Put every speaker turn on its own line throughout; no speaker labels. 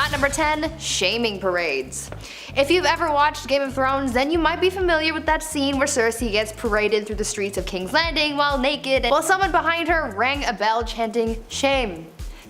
At number 10, shaming parades. If you've ever watched Game of Thrones, then you might be familiar with that scene where Cersei gets paraded through the streets of King's Landing while naked, while someone behind her rang a bell chanting, "Shame.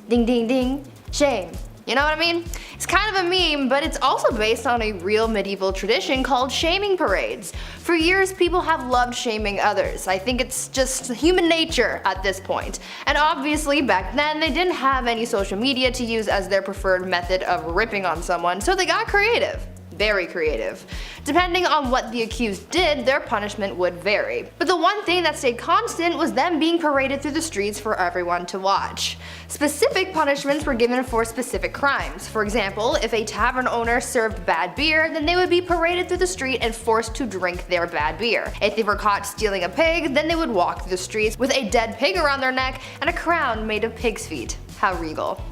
Ding ding ding, shame." You know what I mean? It's kind of a meme, but it's also based on a real medieval tradition called shaming parades. For years, people have loved shaming others. I think it's just human nature at this point. And obviously, back then, they didn't have any social media to use as their preferred method of ripping on someone, so they got creative. Very creative. Depending on what the accused did, their punishment would vary. But the one thing that stayed constant was them being paraded through the streets for everyone to watch. Specific punishments were given for specific crimes. For example, if a tavern owner served bad beer, then they would be paraded through the street and forced to drink their bad beer. If they were caught stealing a pig, then they would walk through the streets with a dead pig around their neck and a crown made of pig's feet. How regal.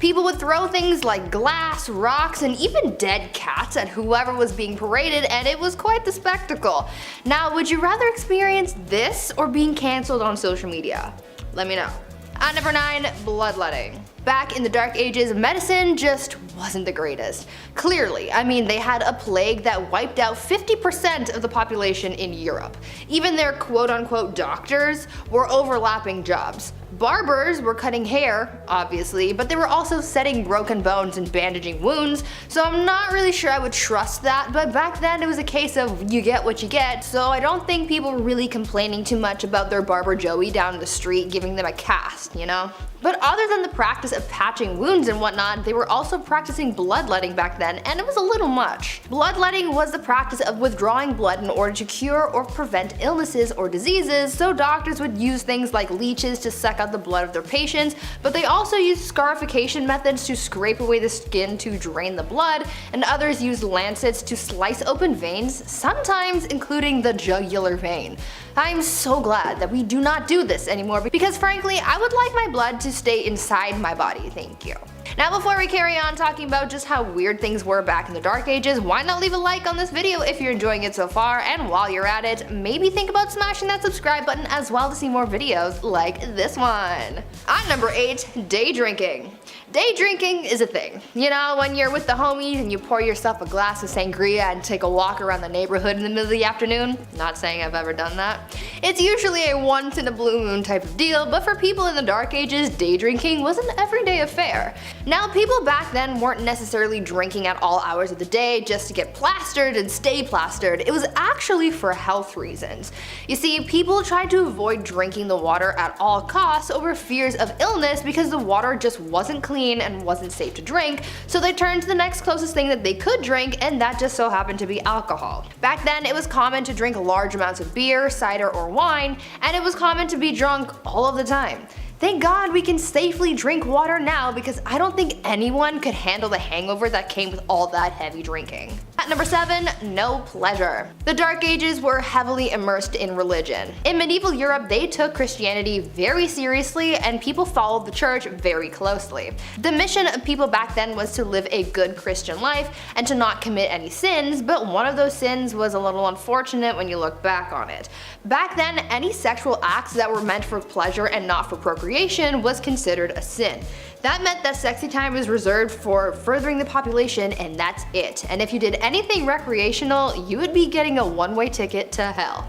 People would throw things like glass, rocks, and even dead cats at whoever was being paraded, and it was quite the spectacle. Now, would you rather experience this or being cancelled on social media? Let me know. At number 9, bloodletting. Back in the Dark Ages, medicine just wasn't the greatest. Clearly, I mean, they had a plague that wiped out 50% of the population in Europe. Even their quote-unquote doctors were overlapping jobs. Barbers were cutting hair, obviously, but they were also setting broken bones and bandaging wounds, so I'm not really sure I would trust that, but back then it was a case of you get what you get, so I don't think people were really complaining too much about their barber Joey down the street giving them a cast, you know? But other than the practice of patching wounds and whatnot, they were also practicing bloodletting back then, and it was a little much. Bloodletting was the practice of withdrawing blood in order to cure or prevent illnesses or diseases, so doctors would use things like leeches to suck out the blood of their patients, but they also used scarification methods to scrape away the skin to drain the blood, and others used lancets to slice open veins, sometimes including the jugular vein. I'm so glad that we do not do this anymore because frankly, I would like my blood to stay inside my body, thank you. Now before we carry on talking about just how weird things were back in the Dark Ages, why not leave a like on this video if you're enjoying it so far, and while you're at it, maybe think about smashing that subscribe button as well to see more videos like this one. At number 8, day drinking. Day drinking is a thing. You know, when you're with the homies and you pour yourself a glass of sangria and take a walk around the neighborhood in the middle of the afternoon. Not saying I've ever done that. It's usually a once in a blue moon type of deal, but for people in the Dark Ages, day drinking was an everyday affair. Now, people back then weren't necessarily drinking at all hours of the day just to get plastered and stay plastered. It was actually for health reasons. You see, people tried to avoid drinking the water at all costs over fears of illness because the water just wasn't clean and wasn't safe to drink, so they turned to the next closest thing that they could drink, and that just so happened to be alcohol. Back then, it was common to drink large amounts of beer, cider, or wine, and it was common to be drunk all of the time. Thank God we can safely drink water now because I don't think anyone could handle the hangover that came with all that heavy drinking. At number 7, no pleasure. The Dark Ages were heavily immersed in religion. In medieval Europe, they took Christianity very seriously and people followed the church very closely. The mission of people back then was to live a good Christian life and to not commit any sins, but one of those sins was a little unfortunate when you look back on it. Back then, any sexual acts that were meant for pleasure and not for procreation was considered a sin. That meant that sexy time was reserved for furthering the population, and that's it. And if you did anything recreational, you would be getting a one-way ticket to hell.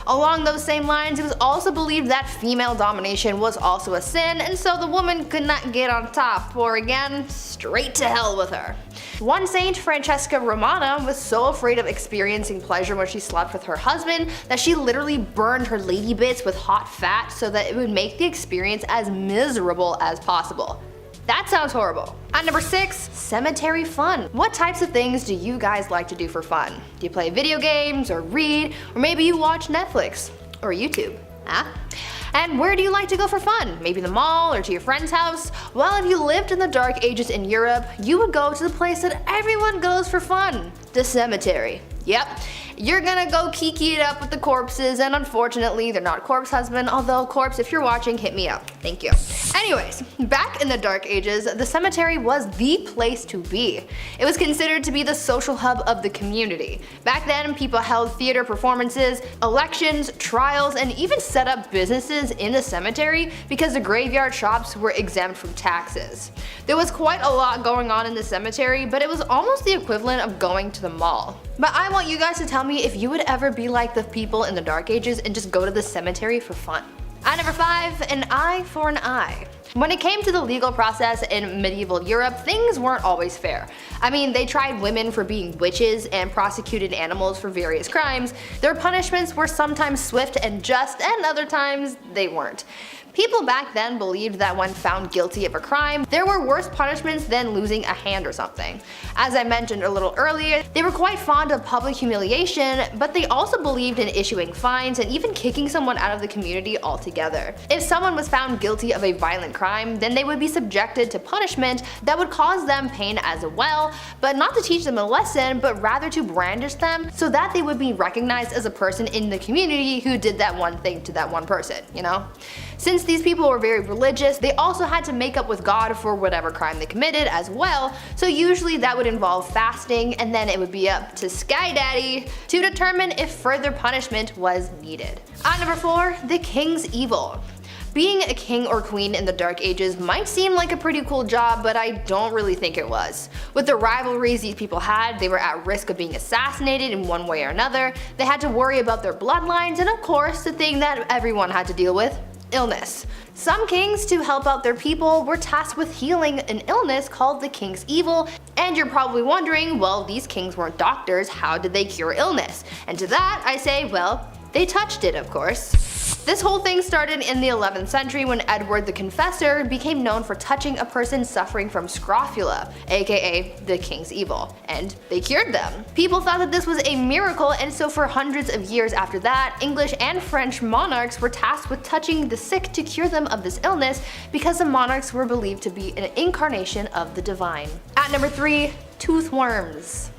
Along those same lines, it was also believed that female domination was also a sin, and so the woman could not get on top, or again, straight to hell with her. One saint, Francesca Romana, was so afraid of experiencing pleasure when she slept with her husband that she literally burned her lady bits with hot fat so that it would make the experience as miserable as possible. That sounds horrible. At number 6, cemetery fun. What types of things do you guys like to do for fun? Do you play video games, or read, or maybe you watch Netflix, or YouTube? Huh? And where do you like to go for fun? Maybe the mall or to your friend's house? Well, if you lived in the Dark Ages in Europe, you would go to the place that everyone goes for fun, the cemetery. Yep. You're gonna go kiki it up with the corpses, and unfortunately they're not corpse husband, although corpse, if you're watching, hit me up. Thank you. Anyways, back in the Dark Ages, the cemetery was the place to be. It was considered to be the social hub of the community. Back then, people held theater performances, elections, trials, and even set up businesses in the cemetery because the graveyard shops were exempt from taxes. There was quite a lot going on in the cemetery, but it was almost the equivalent of going to the mall. But I want you guys to tell me if you would ever be like the people in the Dark Ages and just go to the cemetery for fun. At number 5, an eye for an eye. When it came to the legal process in medieval Europe, things weren't always fair. I mean, they tried women for being witches and prosecuted animals for various crimes. Their punishments were sometimes swift and just, and other times they weren't. People back then believed that when found guilty of a crime, there were worse punishments than losing a hand or something. As I mentioned a little earlier, they were quite fond of public humiliation, but they also believed in issuing fines and even kicking someone out of the community altogether. If someone was found guilty of a violent crime, then they would be subjected to punishment that would cause them pain as well, but not to teach them a lesson, but rather to brandish them so that they would be recognized as a person in the community who did that one thing to that one person, you know? Since these people were very religious, they also had to make up with God for whatever crime they committed as well, so usually that would involve fasting, and then it would be up to Sky Daddy to determine if further punishment was needed. At number 4, the King's Evil. Being a king or queen in the Dark Ages might seem like a pretty cool job, but I don't really think it was. With the rivalries these people had, they were at risk of being assassinated in one way or another, they had to worry about their bloodlines, and of course the thing that everyone had to deal with, illness. Some kings, to help out their people, were tasked with healing an illness called the King's Evil, and you're probably wondering, well, these kings weren't doctors, how did they cure illness? And to that I say, well, they touched it, of course. This whole thing started in the 11th century when Edward the Confessor became known for touching a person suffering from scrofula, aka the King's Evil, and they cured them. People thought that this was a miracle, and so for hundreds of years after that, English and French monarchs were tasked with touching the sick to cure them of this illness because the monarchs were believed to be an incarnation of the divine. At number 3, tooth worms.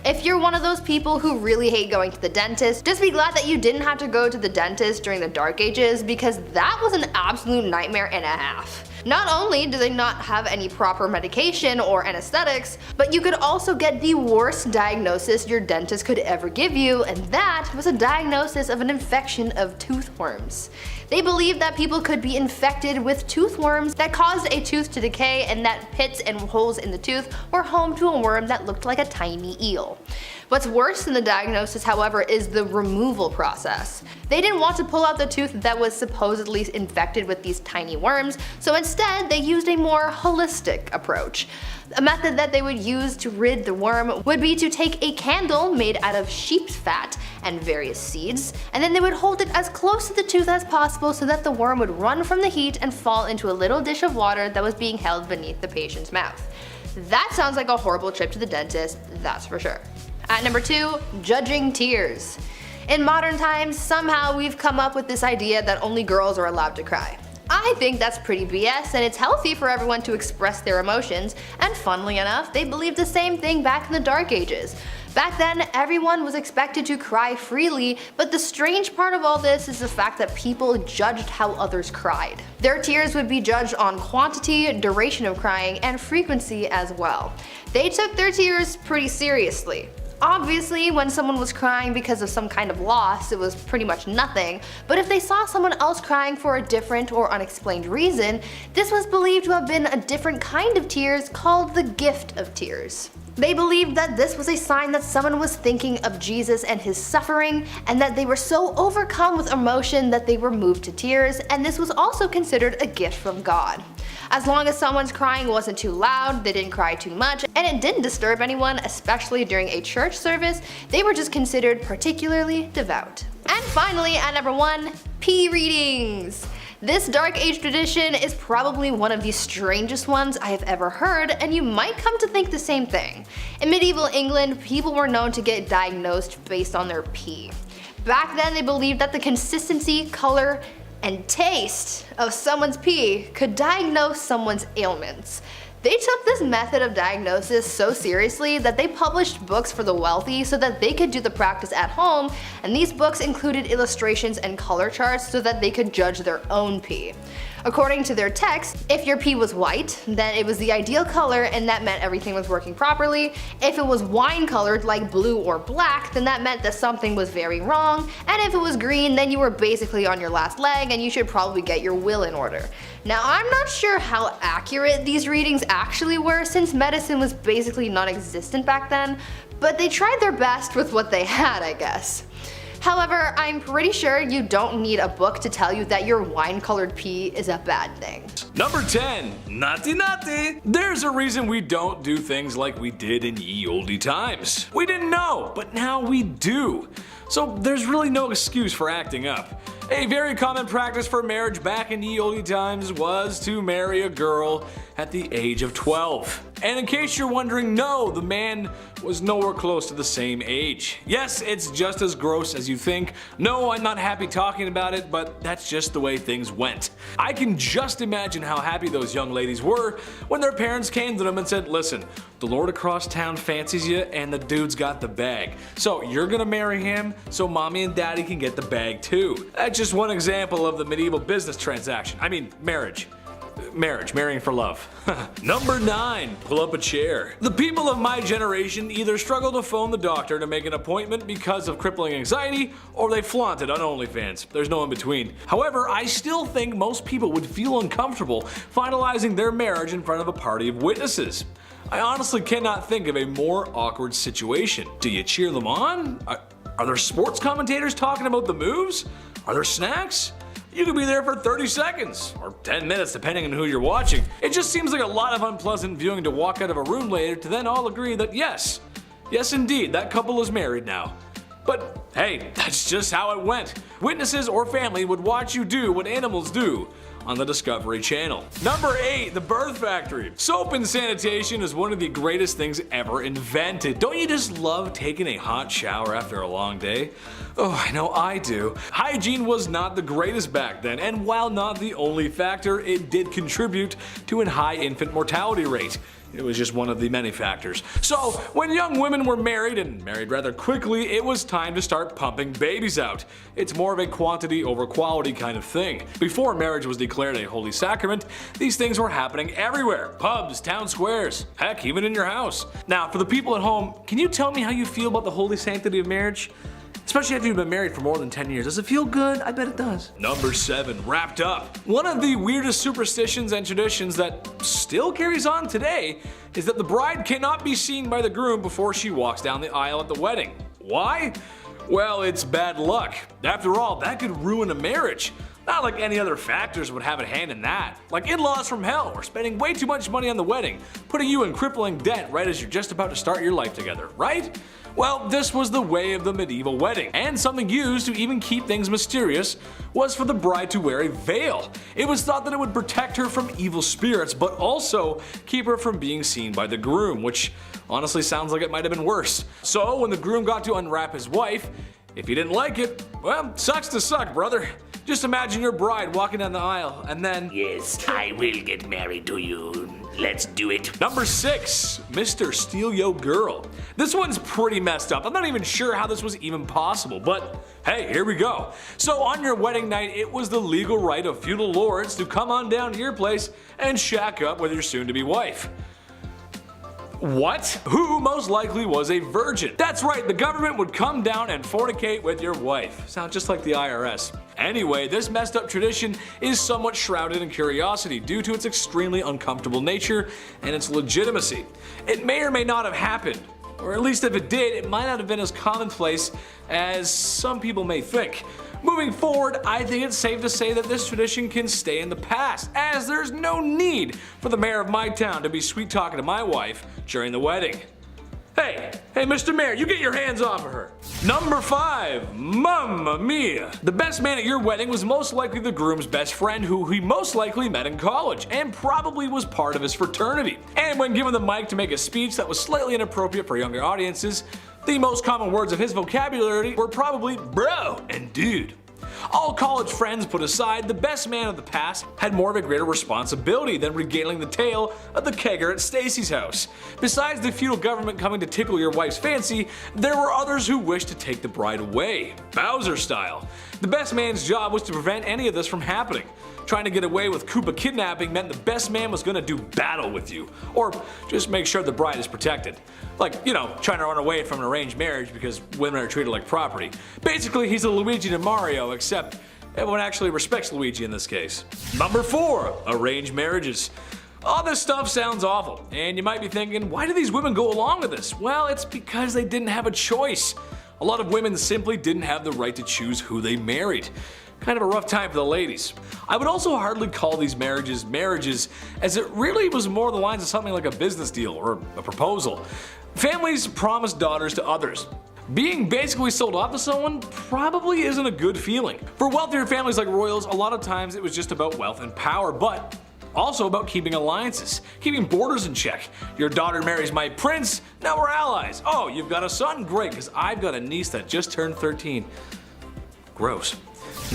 If you're one of those people who really hate going to the dentist, just be glad that you didn't have to go to the dentist during the Dark Ages, because that was an absolute nightmare and a half. Not only do they not have any proper medication or anesthetics, but you could also get the worst diagnosis your dentist could ever give you, and that was a diagnosis of an infection of tooth worms. They believed that people could be infected with tooth worms that caused a tooth to decay, and that pits and holes in the tooth were home to a worm that looked like a tiny eel. What's worse than the diagnosis, however, is the removal process. They didn't want to pull out the tooth that was supposedly infected with these tiny worms, so instead they used a more holistic approach. A method that they would use to rid the worm would be to take a candle made out of sheep's fat and various seeds, and then they would hold it as close to the tooth as possible so that the worm would run from the heat and fall into a little dish of water that was being held beneath the patient's mouth. That sounds like a horrible trip to the dentist, that's for sure. At number 2, judging tears. In modern times, somehow we've come up with this idea that only girls are allowed to cry. I think that's pretty BS, and it's healthy for everyone to express their emotions, and funnily enough, they believed the same thing back in the Dark Ages. Back then, everyone was expected to cry freely, but the strange part of all this is the fact that people judged how others cried. Their tears would be judged on quantity, duration of crying, and frequency as well. They took their tears pretty seriously. Obviously, when someone was crying because of some kind of loss, it was pretty much nothing, but if they saw someone else crying for a different or unexplained reason, this was believed to have been a different kind of tears called the gift of tears. They believed that this was a sign that someone was thinking of Jesus and his suffering, and that they were so overcome with emotion that they were moved to tears, and this was also considered a gift from God. As long as someone's crying wasn't too loud, they didn't cry too much, and it didn't disturb anyone, especially during a church service, they were just considered particularly devout. And finally, at number 1, pee readings. This Dark Age tradition is probably one of the strangest ones I have ever heard, and you might come to think the same thing. In medieval England, people were known to get diagnosed based on their pee. Back then, they believed that the consistency, color, and taste of someone's pee could diagnose someone's ailments. They took this method of diagnosis so seriously that they published books for the wealthy so that they could do the practice at home, and these books included illustrations and color charts so that they could judge their own pee. According to their text, if your pee was white, then it was the ideal color and that meant everything was working properly. If it was wine colored like blue or black, then that meant that something was very wrong. And if it was green, then you were basically on your last leg and you should probably get your will in order. Now, I'm not sure how accurate these readings actually were since medicine was basically non-existent back then, but they tried their best with what they had, I guess. However, I'm pretty sure you don't need a book to tell you that your wine-colored pee is a bad thing.
Number 10. Naughty naughty. There's a reason we don't do things like we did in ye olde times. We didn't know, but now we do. So there's really no excuse for acting up. A very common practice for marriage back in ye olde times was to marry a girl at the age of 12. And in case you're wondering, no, the man was nowhere close to the same age. Yes, it's just as gross as you think. No, I'm not happy talking about it, but that's just the way things went. I can just imagine how happy those young ladies were when their parents came to them and said, listen, the lord across town fancies you and the dude's got the bag. So you're gonna marry him so mommy and daddy can get the bag too. That's just one example of the medieval business transaction. I mean, marriage, marrying for love. Number 9. Pull up a chair. The people of my generation either struggle to phone the doctor to make an appointment because of crippling anxiety, or they flaunt it on OnlyFans. There's no in between. However, I still think most people would feel uncomfortable finalizing their marriage in front of a party of witnesses. I honestly cannot think of a more awkward situation. Do you cheer them on? Are there sports commentators talking about the moves? Are there snacks? You could be there for 30 seconds, or 10 minutes depending on who you're watching. It just seems like a lot of unpleasant viewing to walk out of a room later to then all agree that yes indeed, that couple is married now. But hey, that's just how it went. Witnesses or family would watch you do what animals do on the Discovery Channel. Number 8. The Birth Factory. Soap and sanitation is one of the greatest things ever invented. Don't you just love taking a hot shower after a long day? Oh, I know I do. Hygiene was not the greatest back then, and while not the only factor, it did contribute to a high infant mortality rate. It was just one of the many factors. So, when young women were married, and married rather quickly, it was time to start pumping babies out. It's more of a quantity over quality kind of thing. Before marriage was declared a holy sacrament, these things were happening everywhere. Pubs, town squares, heck, even in your house. Now, for the people at home, can you tell me how you feel about the holy sanctity of marriage? Especially after you've been married for more than 10 years. Does it feel good? I bet it does. Number 7. Wrapped up. One of the weirdest superstitions and traditions that still carries on today is that the bride cannot be seen by the groom before she walks down the aisle at the wedding. Why? Well, it's bad luck. After all, that could ruin a marriage. Not like any other factors would have a hand in that. Like in-laws from hell, or spending way too much money on the wedding, putting you in crippling debt right as you're just about to start your life together, right? Well, this was the way of the medieval wedding, and something used to even keep things mysterious was for the bride to wear a veil. It was thought that it would protect her from evil spirits, but also keep her from being seen by the groom, which honestly sounds like it might have been worse. So when the groom got to unwrap his wife, if he didn't like it, well, sucks to suck, brother. Just imagine your bride walking down the aisle and then,
yes, I will get married to you. Let's do it.
Number 6. Mr. Steal Yo Girl. This one's pretty messed up. I'm not even sure how this was even possible, but hey, here we go. So on your wedding night, it was the legal right of feudal lords to come on down to your place and shack up with your soon-to-be wife. What? Who most likely was a virgin? That's right, the government would come down and fornicate with your wife. Sounds just like the IRS. Anyway, this messed up tradition is somewhat shrouded in curiosity due to its extremely uncomfortable nature and its legitimacy. It may or may not have happened, or at least if it did, it might not have been as commonplace as some people may think. Moving forward, I think it's safe to say that this tradition can stay in the past, as there's no need for the mayor of my town to be sweet talking to my wife during the wedding. Hey, Mr. Mayor, you get your hands off of her. Number 5, Mamma Mia. The best man at your wedding was most likely the groom's best friend who he most likely met in college and probably was part of his fraternity. And when given the mic to make a speech that was slightly inappropriate for younger audiences, the most common words of his vocabulary were probably bro and dude. All college friends put aside, the best man of the past had more of a greater responsibility than regaling the tale of the kegger at Stacy's house. Besides the feudal government coming to tickle your wife's fancy, there were others who wished to take the bride away, Bowser style. The best man's job was to prevent any of this from happening. Trying to get away with Koopa kidnapping meant the best man was gonna do battle with you, or just make sure the bride is protected. Like, you know, trying to run away from an arranged marriage because women are treated like property. Basically, he's a Luigi to Mario, except everyone actually respects Luigi in this case. Number 4, arranged marriages. All this stuff sounds awful, and you might be thinking, why do these women go along with this? Well, it's because they didn't have a choice. A lot of women simply didn't have the right to choose who they married. Kind of a rough time for the ladies. I would also hardly call these marriages marriages, as it really was more the lines of something like a business deal or a proposal. Families promised daughters to others. Being basically sold off to someone probably isn't a good feeling. For wealthier families like royals, a lot of times it was just about wealth and power, but also about keeping alliances, keeping borders in check. Your daughter marries my prince, now we're allies. Oh, you've got a son? Great, because I've got a niece that just turned 13. Gross.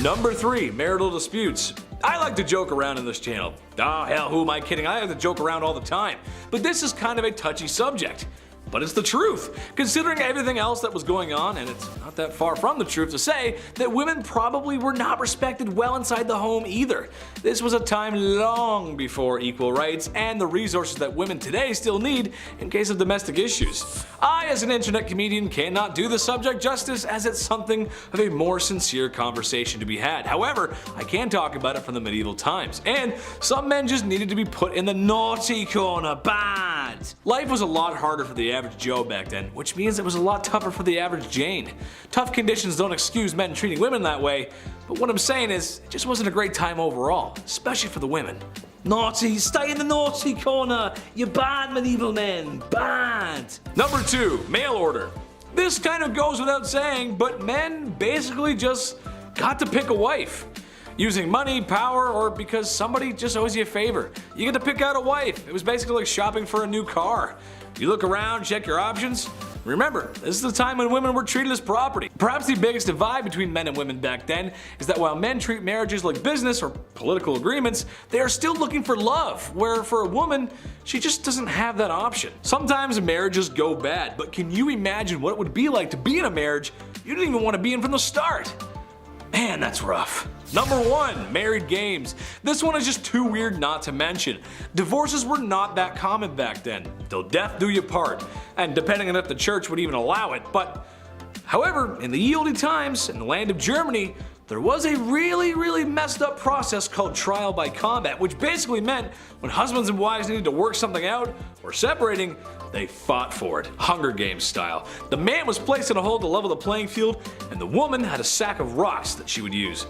Number 3, marital disputes. I like to joke around in this channel. Ah, hell, who am I kidding? I like to joke around all the time. But this is kind of a touchy subject. But it's the truth, considering everything else that was going on, and it's not that far from the truth to say that women probably were not respected well inside the home either. This was a time long before equal rights and the resources that women today still need in case of domestic issues. I, as an internet comedian, cannot do the subject justice, as it's something of a more sincere conversation to be had. However, I can talk about it from the medieval times, and some men just needed to be put in the naughty corner bad. Life was a lot harder for the average Joe back then, which means it was a lot tougher for the average Jane. Tough conditions don't excuse men treating women that way, but what I'm saying is, it just wasn't a great time overall, especially for the women. Naughty, stay in the naughty corner, you bad medieval men, bad. Number 2, mail order. This kind of goes without saying, but men basically just got to pick a wife. Using money, power, or because somebody just owes you a favor. You get to pick out a wife. It was basically like shopping for a new car. You look around, check your options. Remember, this is the time when women were treated as property. Perhaps the biggest divide between men and women back then is that while men treat marriages like business or political agreements, they are still looking for love, where for a woman, she just doesn't have that option. Sometimes marriages go bad, but can you imagine what it would be like to be in a marriage you didn't even want to be in from the start? Man, that's rough. Number 1, married games. This one is just too weird not to mention. Divorces were not that common back then, till death do you part, and depending on if the church would even allow it, but however, in the ye olde times, in the land of Germany, there was a really messed up process called trial by combat, which basically meant when husbands and wives needed to work something out or separating, they fought for it, Hunger Games style. The man was placed in a hole to level the playing field, and the woman had a sack of rocks that she would use.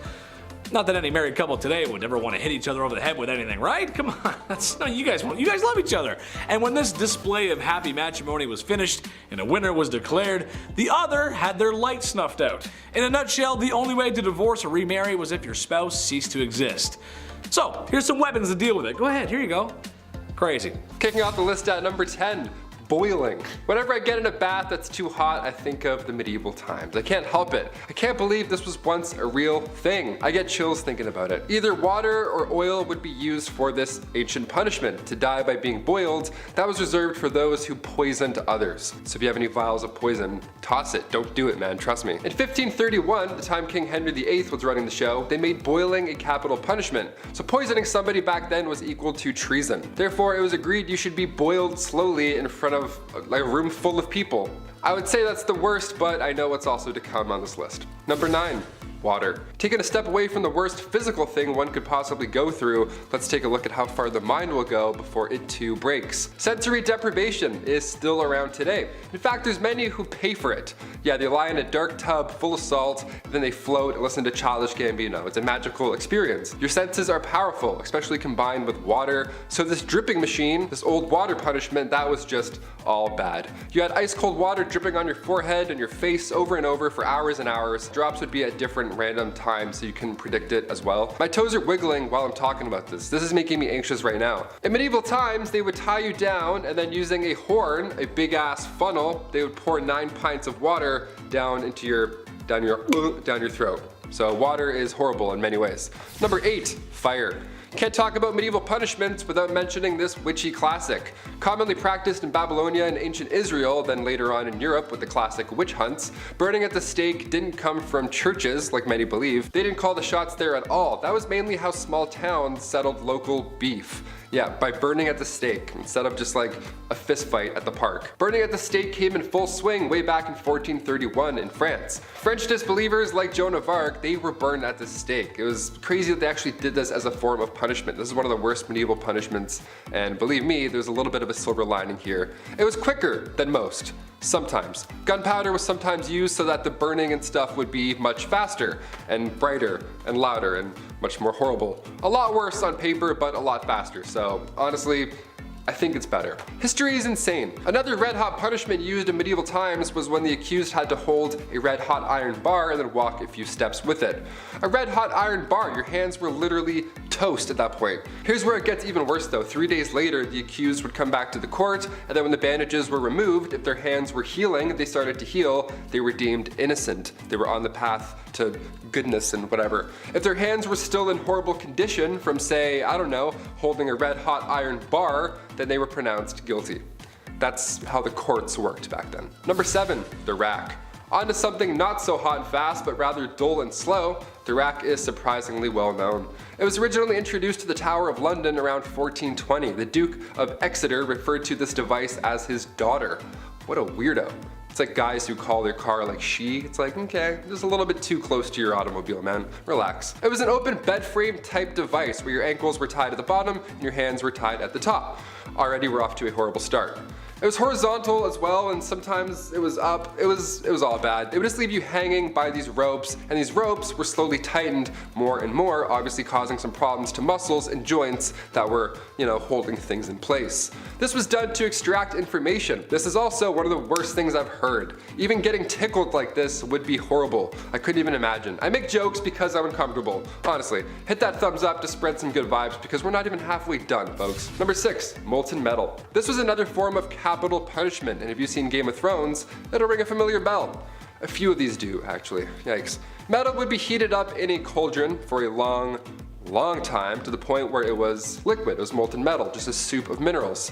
Not that any married couple today would ever want to hit each other over the head with anything, right? Come on, no, you guys love each other. And when this display of happy matrimony was finished and a winner was declared, the other had their light snuffed out. In a nutshell, the only way to divorce or remarry was if your spouse ceased to exist. So, here's some weapons to deal with it. Go ahead, here you go. Crazy.
Kicking off the list at number 10. Boiling. Whenever I get in a bath that's too hot, I think of the medieval times. I can't help it. I can't believe this was once a real thing. I get chills thinking about it. Either water or oil would be used for this ancient punishment. To die by being boiled, that was reserved for those who poisoned others. So if you have any vials of poison, toss it. Don't do it, man. Trust me. In 1531, the time King Henry VIII was running the show, they made boiling a capital punishment. So poisoning somebody back then was equal to treason. Therefore, it was agreed you should be boiled slowly in front of like a room full of people. I would say that's the worst, but I know what's also to come on this list. Number 9. Water. Taking a step away from the worst physical thing one could possibly go through, let's take a look at how far the mind will go before it too breaks. Sensory deprivation is still around today. In fact, there's many who pay for it. Yeah, they lie in a dark tub full of salt, then they float and listen to Childish Gambino. It's a magical experience. Your senses are powerful, especially combined with water. So this dripping machine, this old water punishment, that was just all bad. You had ice cold water dripping on your forehead and your face over and over for hours and hours. Drops would be at different random times so you can predict it as well. My toes are wiggling while I'm talking about this. This is making me anxious right now. In medieval times, they would tie you down and then using a horn, a big ass funnel, they would pour 9 pints of water down your throat. So water is horrible in many ways. Number 8, fire. Can't talk about medieval punishments without mentioning this witchy classic. Commonly practiced in Babylonia and ancient Israel, then later on in Europe with the classic witch hunts, burning at the stake didn't come from churches, like many believe. They didn't call the shots there at all. That was mainly how small towns settled local beef. Yeah, by burning at the stake, instead of just like a fist fight at the park. Burning at the stake came in full swing way back in 1431 in France. French disbelievers like Joan of Arc, they were burned at the stake. It was crazy that they actually did this as a form of punishment. This is one of the worst medieval punishments, and believe me, there's a little bit of a silver lining here. It was quicker than most. Sometimes. Gunpowder was sometimes used so that the burning and stuff would be much faster and brighter and louder and much more horrible. A lot worse on paper, but a lot faster. So honestly, I think it's better. History is insane. Another red-hot punishment used in medieval times was when the accused had to hold a red-hot iron bar and then walk a few steps with it. A red-hot iron bar, your hands were literally toast at that point. Here's where it gets even worse though. 3 days later, the accused would come back to the court, and then when the bandages were removed, if their hands were healing, they started to heal, they were deemed innocent. They were on the path to goodness and whatever. If their hands were still in horrible condition from, say, I don't know, holding a red-hot iron bar, then they were pronounced guilty. That's how the courts worked back then. Number 7, the rack. On to something not so hot and fast, but rather dull and slow. The rack is surprisingly well known. It was originally introduced to the Tower of London around 1420. The Duke of Exeter referred to this device as his daughter. What a weirdo. It's like guys who call their car like she. It's like, okay, just a little bit too close to your automobile, man. Relax. It was an open bed frame type device where your ankles were tied at the bottom and your hands were tied at the top. Already we're off to a horrible start. It was horizontal as well, and sometimes it was up. It was all bad. It would just leave you hanging by these ropes, and these ropes were slowly tightened more and more, obviously causing some problems to muscles and joints that were, holding things in place. This was done to extract information. This is also one of the worst things I've heard. Even getting tickled like this would be horrible. I couldn't even imagine. I make jokes because I'm uncomfortable. Honestly, hit that thumbs up to spread some good vibes because we're not even halfway done, folks. Number 6, Molten Metal. This was another form of capital punishment, and if you've seen Game of Thrones, it'll ring a familiar bell. A few of these do, actually. Yikes. Metal would be heated up in a cauldron for a long time to the point where it was liquid. It was molten metal, just a soup of minerals.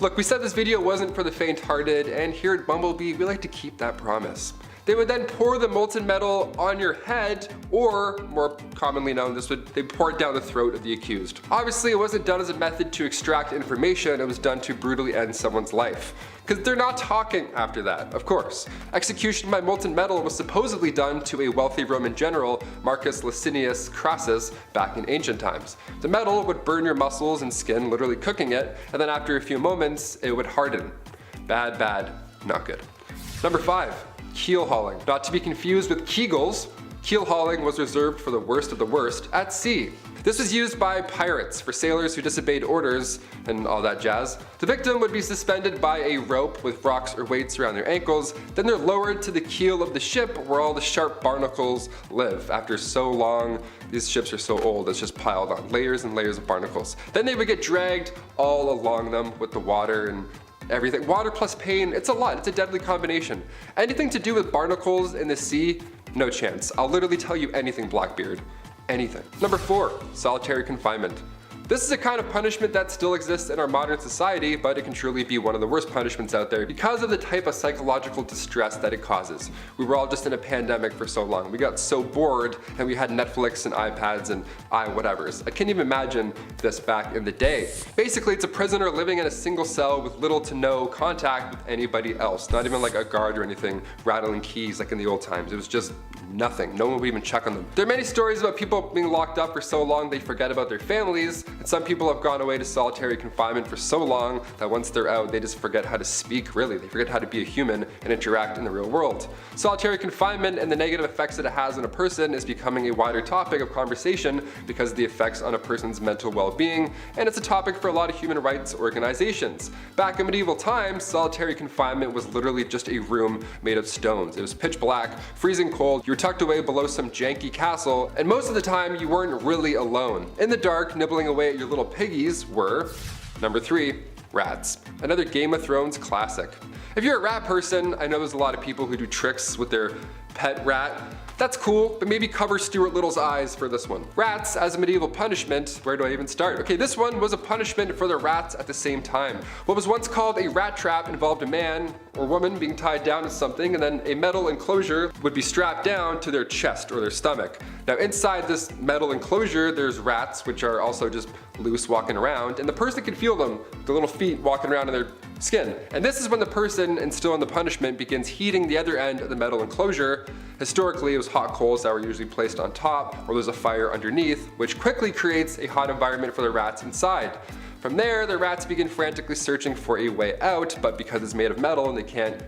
Look, we said this video wasn't for the faint-hearted, and here at Bumblebee, we like to keep that promise. They would then pour the molten metal on your head, or more commonly known, they pour it down the throat of the accused. Obviously, it wasn't done as a method to extract information, it was done to brutally end someone's life. Because they're not talking after that, of course. Execution by molten metal was supposedly done to a wealthy Roman general, Marcus Licinius Crassus, back in ancient times. The metal would burn your muscles and skin, literally cooking it, and then after a few moments, it would harden. Bad, not good. Number 5. Keel hauling. Not to be confused with Kegels, keel hauling was reserved for the worst of the worst at sea. This was used by pirates for sailors who disobeyed orders and all that jazz. The victim would be suspended by a rope with rocks or weights around their ankles, then they're lowered to the keel of the ship where all the sharp barnacles live. After so long, these ships are so old, it's just piled on, layers and layers of barnacles. Then they would get dragged all along them with the water and everything. Water plus pain, it's a lot. It's a deadly combination. Anything to do with barnacles in the sea, no chance. I'll literally tell you anything, Blackbeard. Anything. Number 4, solitary confinement. This is a kind of punishment that still exists in our modern society, but it can truly be one of the worst punishments out there because of the type of psychological distress that it causes. We were all just in a pandemic for so long. We got so bored and we had Netflix and iPads and whatevers. I can't even imagine this back in the day. Basically, it's a prisoner living in a single cell with little to no contact with anybody else. Not even like a guard or anything rattling keys like in the old times. It was just nothing. No one would even check on them. There are many stories about people being locked up for so long they forget about their families, and some people have gone away to solitary confinement for so long that once they're out, they just forget how to speak, really. They forget how to be a human and interact in the real world. Solitary confinement and the negative effects that it has on a person is becoming a wider topic of conversation because of the effects on a person's mental well-being, and it's a topic for a lot of human rights organizations. Back in medieval times, solitary confinement was literally just a room made of stones. It was pitch black, freezing cold, you were tucked away below some janky castle, and most of the time you weren't really alone. In the dark, nibbling away at your little piggies were, number 3, rats. Another Game of Thrones classic. If you're a rat person, I know there's a lot of people who do tricks with their pet rat. That's cool, but maybe cover Stuart Little's eyes for this one. Rats as a medieval punishment, where do I even start? Okay, this one was a punishment for the rats at the same time. What was once called a rat trap involved a man or woman being tied down to something, and then a metal enclosure would be strapped down to their chest or their stomach. Now inside this metal enclosure, there's rats, which are also just loose walking around, and the person can feel them, the little feet walking around in their skin. And this is when the person instilling the punishment begins heating the other end of the metal enclosure. Historically, it was hot coals that were usually placed on top, or there's a fire underneath, which quickly creates a hot environment for the rats inside. From there, the rats begin frantically searching for a way out, but because it's made of metal and they can't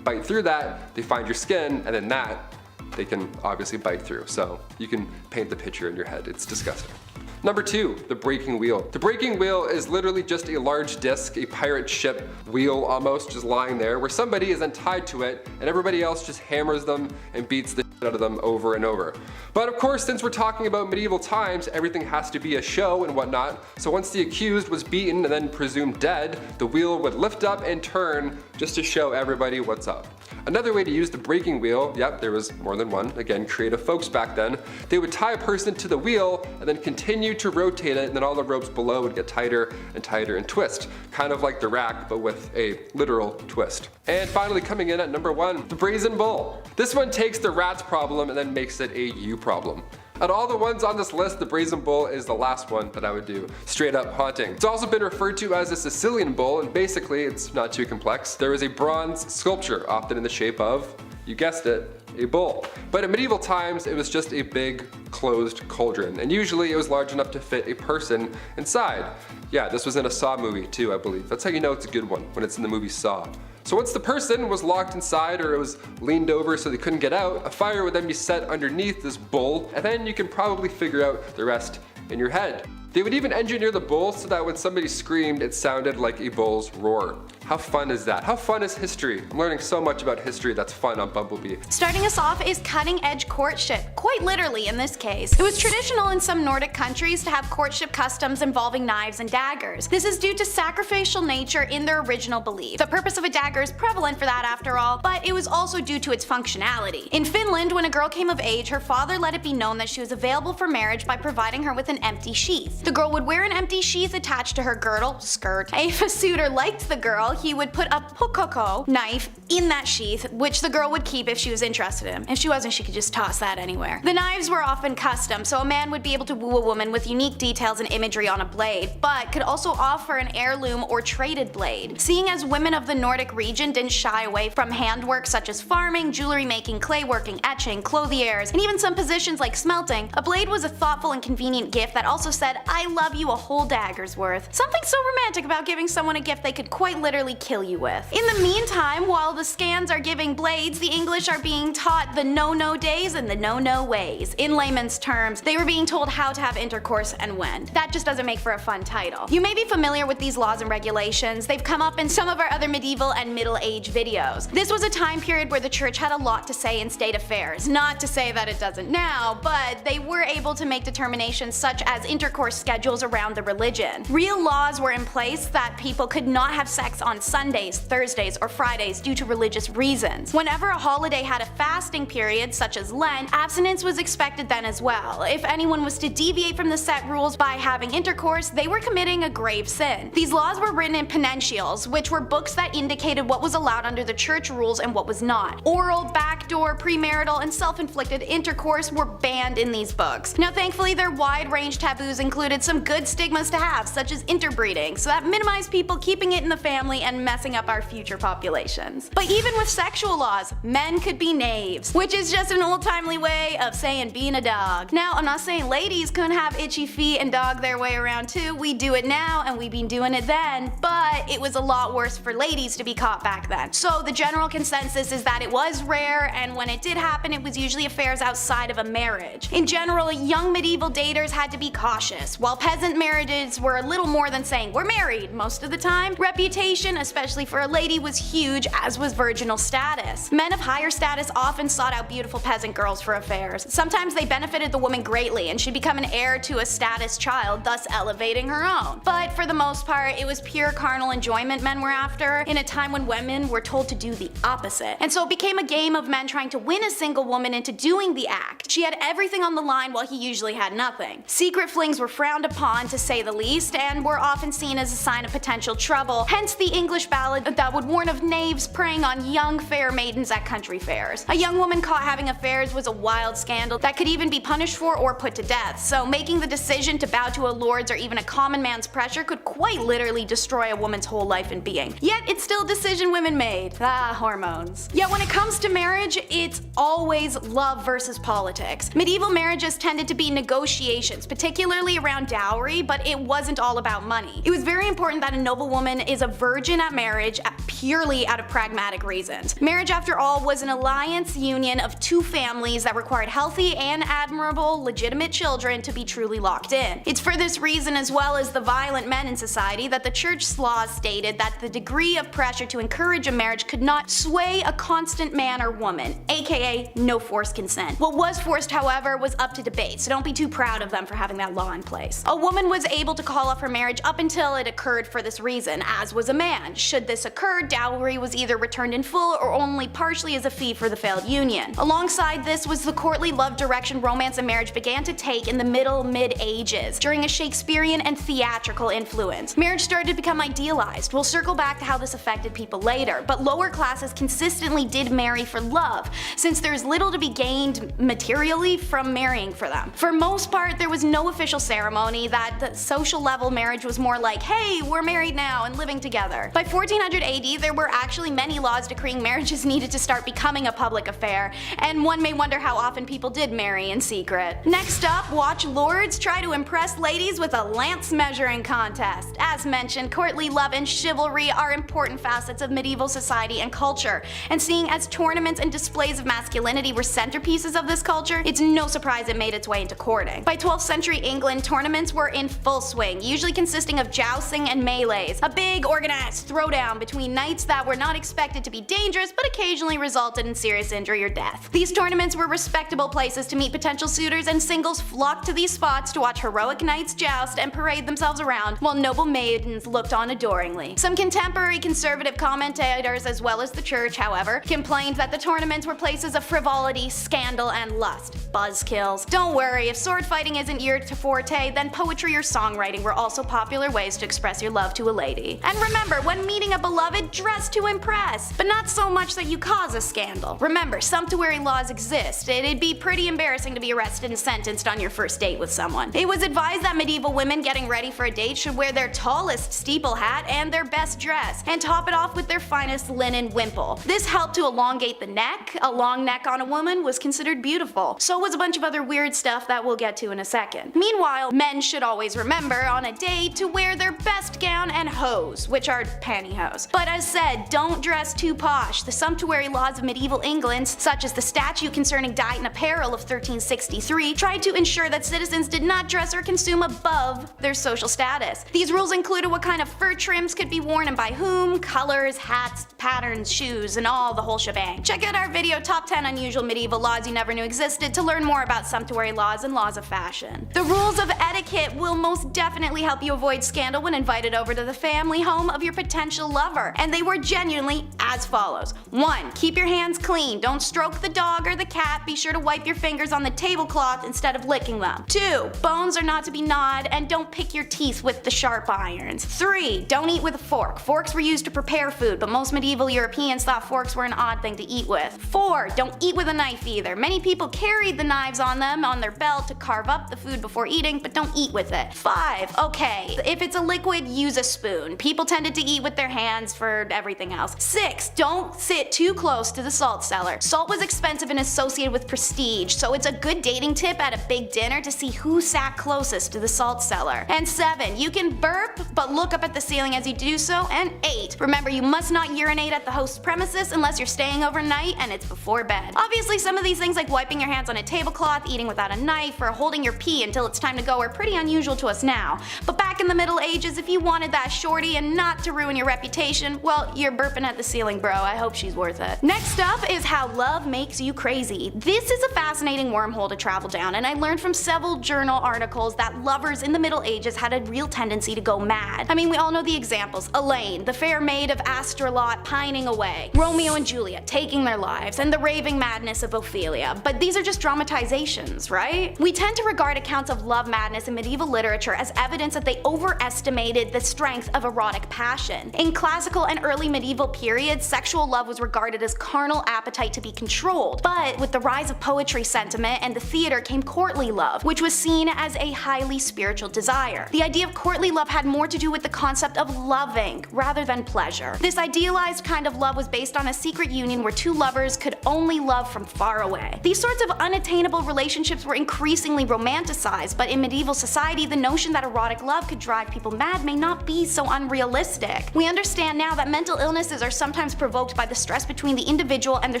bite through that, they find your skin, and then that they can obviously bite through. So you can paint the picture in your head. It's disgusting. Number 2, the breaking wheel. The breaking wheel is literally just a large disc, a pirate ship wheel almost, just lying there, where somebody is then tied to it and everybody else just hammers them and beats the shit out of them over and over. But of course, since we're talking about medieval times, everything has to be a show and whatnot, so once the accused was beaten and then presumed dead, the wheel would lift up and turn just to show everybody what's up. Another way to use the breaking wheel, yep, there was more than one, again, creative folks back then, they would tie a person to the wheel and then continue to rotate it, and then all the ropes below would get tighter and tighter and twist. Kind of like the rack, but with a literal twist. And finally coming in at number 1, the Brazen Bowl. This one takes the rat's problem and then makes it a you problem. Out of all the ones on this list, the Brazen Bowl is the last one that I would do. Straight up haunting. It's also been referred to as a Sicilian bowl, and basically, it's not too complex. There is a bronze sculpture, often in the shape of, you guessed it, a bowl. But in medieval times, it was just a big, closed cauldron, and usually it was large enough to fit a person inside. Yeah, this was in a Saw movie too, I believe. That's how you know it's a good one, when it's in the movie Saw. So once the person was locked inside or it was leaned over so they couldn't get out, a fire would then be set underneath this bowl, and then you can probably figure out the rest in your head. They would even engineer the bowl so that when somebody screamed, it sounded like a bull's roar. How fun is that? How fun is history? I'm learning so much about history that's fun on Bumblebee.
Starting us off is cutting-edge courtship, quite literally in this case. It was traditional in some Nordic countries to have courtship customs involving knives and daggers. This is due to sacrificial nature in their original belief. The purpose of a dagger is prevalent for that after all, but it was also due to its functionality. In Finland, when a girl came of age, her father let it be known that she was available for marriage by providing her with an empty sheath. The girl would wear an empty sheath attached to her girdle, skirt. If a suitor liked the girl, he would put a pukoko knife in that sheath, which the girl would keep if she was interested in him. If she wasn't, she could just toss that anywhere. The knives were often custom, so a man would be able to woo a woman with unique details and imagery on a blade, but could also offer an heirloom or traded blade. Seeing as women of the Nordic region didn't shy away from handwork such as farming, jewelry making, clay working, etching, clothiers, and even some positions like smelting, a blade was a thoughtful and convenient gift that also said, I love you a whole dagger's worth. Something so romantic about giving someone a gift they could quite literally kill you with. In the meantime, while the Scans are giving blades, the English are being taught the NoNo Days and the NoNo ways. In layman's terms, they were being told how to have intercourse and when. That just doesn't make for a fun title. You may be familiar with these laws and regulations. They've come up in some of our other medieval and middle age videos. This was a time period where the church had a lot to say in state affairs. Not to say that it doesn't now, but they were able to make determinations such as intercourse schedules around the religion. Real laws were in place that people could not have sex on Sundays, Thursdays, or Fridays due to religious reasons. Whenever a holiday had a fasting period, such as Lent, abstinence was expected then as well. If anyone was to deviate from the set rules by having intercourse, they were committing a grave sin. These laws were written in penitentials, which were books that indicated what was allowed under the church rules and what was not. Oral, backdoor, premarital, and self-inflicted intercourse were banned in these books. Now thankfully, their wide-range taboos included some good stigmas to have, such as interbreeding, so that minimized people keeping it in the family and messing up our future populations. But even with sexual laws, men could be knaves, which is just an old-timely way of saying being a dog. Now, I'm not saying ladies couldn't have itchy feet and dog their way around too. We do it now and we've been doing it then, but it was a lot worse for ladies to be caught back then. So the general consensus is that it was rare, and when it did happen, it was usually affairs outside of a marriage. In general, young medieval daters had to be cautious. While peasant marriages were a little more than saying we're married most of the time, reputation, especially for a lady, was huge, as was virginal status. Men of higher status often sought out beautiful peasant girls for affairs. Sometimes they benefited the woman greatly and she'd become an heir to a status child, thus elevating her own. But for the most part, it was pure carnal enjoyment men were after, in a time when women were told to do the opposite. And so it became a game of men trying to win a single woman into doing the act. She had everything on the line while he usually had nothing. Secret flings were frowned upon, to say the least, and were often seen as a sign of potential trouble, hence the English ballad that would warn of knaves preying on young fair maidens at country fairs. A young woman caught having affairs was a wild scandal that could even be punished for or put to death, so making the decision to bow to a lord's or even a common man's pressure could quite literally destroy a woman's whole life and being. Yet it's still a decision women made. Ah, hormones. Yet when it comes to marriage, it's always love versus politics. Medieval marriages tended to be negotiations, particularly around dowry, but it wasn't all about money. It was very important that a noble woman is a virgin at marriage purely out of pragmatic reasons. Marriage, after all, was an alliance union of two families that required healthy and admirable legitimate children to be truly locked in. It's for this reason, as well as the violent men in society, that the church laws stated that the degree of pressure to encourage a marriage could not sway a constant man or woman, aka no forced consent. What was forced, however, was up to debate, so don't be too proud of them for having that law in place. A woman was able to call off her marriage up until it occurred for this reason, as was a man. Should this occur, dowry was either returned in full or only partially as a fee for the failed union. Alongside this was the courtly love direction romance and marriage began to take in the mid-ages, during a Shakespearean and theatrical influence. Marriage started to become idealized. We'll circle back to how this affected people later, but lower classes consistently did marry for love, since there's little to be gained materially from marrying for them. For most part, there was no official ceremony. That the social level marriage was more like, hey, we're married now and living together. By 1400 AD, there were actually many laws decreeing marriages needed to start becoming a public affair, and one may wonder how often people did marry in secret. Next up, watch lords try to impress ladies with a lance measuring contest. As mentioned, courtly love and chivalry are important facets of medieval society and culture, and seeing as tournaments and displays of masculinity were centerpieces of this culture, it's no surprise it made its way into courting. By 12th century England, tournaments were in full swing, usually consisting of jousting and melees, a big organized throwdown between knights that were not expected to be dangerous but occasionally resulted in serious injury or death. These tournaments were respectable places to meet potential suitors, and singles flocked to these spots to watch heroic knights joust and parade themselves around, while noble maidens looked on adoringly. Some contemporary conservative commentators, as well as the church, however, complained that the tournaments were places of frivolity, scandal, and lust. Buzzkills. Don't worry, if sword fighting isn't your forte, then poetry or songwriting were also popular ways to express your love to a lady. And remember, when meeting a beloved, dress to impress, but not so much that you cause a scandal. Remember, sumptuary laws exist. It'd be pretty embarrassing to be arrested and sentenced on your first date with someone. It was advised that medieval women getting ready for a date should wear their tallest steeple hat and their best dress, and top it off with their finest linen wimple. This helped to elongate the neck. A long neck on a woman was considered beautiful. So was a bunch of other weird stuff that we'll get to in a second. Meanwhile, men should always remember on a date to wear their best gown and hose, which are pantyhose. But as said, don't dress too posh. The sumptuary laws of medieval England, such as the statute concerning diet and apparel of 1363, tried to ensure that citizens did not dress or consume above their social status. These rules included what kind of fur trims could be worn and by whom, colors, hats, patterns, shoes, and all the whole shebang. Check out our video Top 10 Unusual Medieval Laws You Never Knew Existed to learn more about sumptuary laws and laws of fashion. The rules of etiquette will most definitely help you avoid scandal when invited over to the family home of your potential lover, and they were genuinely as follows. 1. Keep your hands clean. Don't stroke the dog or the cat. Be sure to wipe your fingers on the tablecloth instead of licking them. 2. Bones are not to be gnawed, and don't pick your teeth with the sharp irons. 3. Don't eat with a fork. Forks were used to prepare food, but most medieval Europeans thought forks were an odd thing to eat with. 4. Don't eat with a knife either. Many people carried the knives on them on their belt to carve up the food before eating, but don't eat with it. 5. Okay, if it's a liquid, use a spoon. People tended to eat with their hands for everything else. 6. Don't sit too close to the salt cellar. Salt was expensive and associated with prestige, so it's a good dating tip at a big dinner to see who sat closest to the salt cellar. And 7. You can burp, but look up at the ceiling as you do so. And 8. Remember, you must not urinate at the host's premises unless you're staying overnight and it's before bed. Obviously, some of these things like wiping your hands on a tablecloth, eating without a knife, or holding your pee until it's time to go are pretty unusual to us now. But back in the Middle Ages, if you wanted that shorty and not to ruin your reputation, well, you're burping at the ceiling, bro. I hope she's worth it. Next up is how love makes you crazy. This is a fascinating wormhole to travel down, and I learned from several journal articles that lovers in the Middle Ages had a real tendency to go mad. I mean, we all know the examples. Elaine, the fair maid of Astrolot, pining away. Romeo and Juliet taking their lives, and the raving madness of Ophelia. But these are just dramatizations, right? We tend to regard accounts of love madness in medieval literature as evidence that they overestimated the strength of erotic passion. In classical and early medieval periods, sexual love was regarded as carnal appetite to be controlled. But with the rise of poetry sentiment and the theater came courtly love, which was seen as a highly spiritual desire. The idea of courtly love had more to do with the concept of loving rather than pleasure. This idealized kind of love was based on a secret union where two lovers could only love from far away. These sorts of unattainable relationships were increasingly romanticized, but in medieval society, the notion that erotic love could drive people mad may not be so unrealistic. We understand now that mental illnesses are sometimes provoked by the stress between the individual and their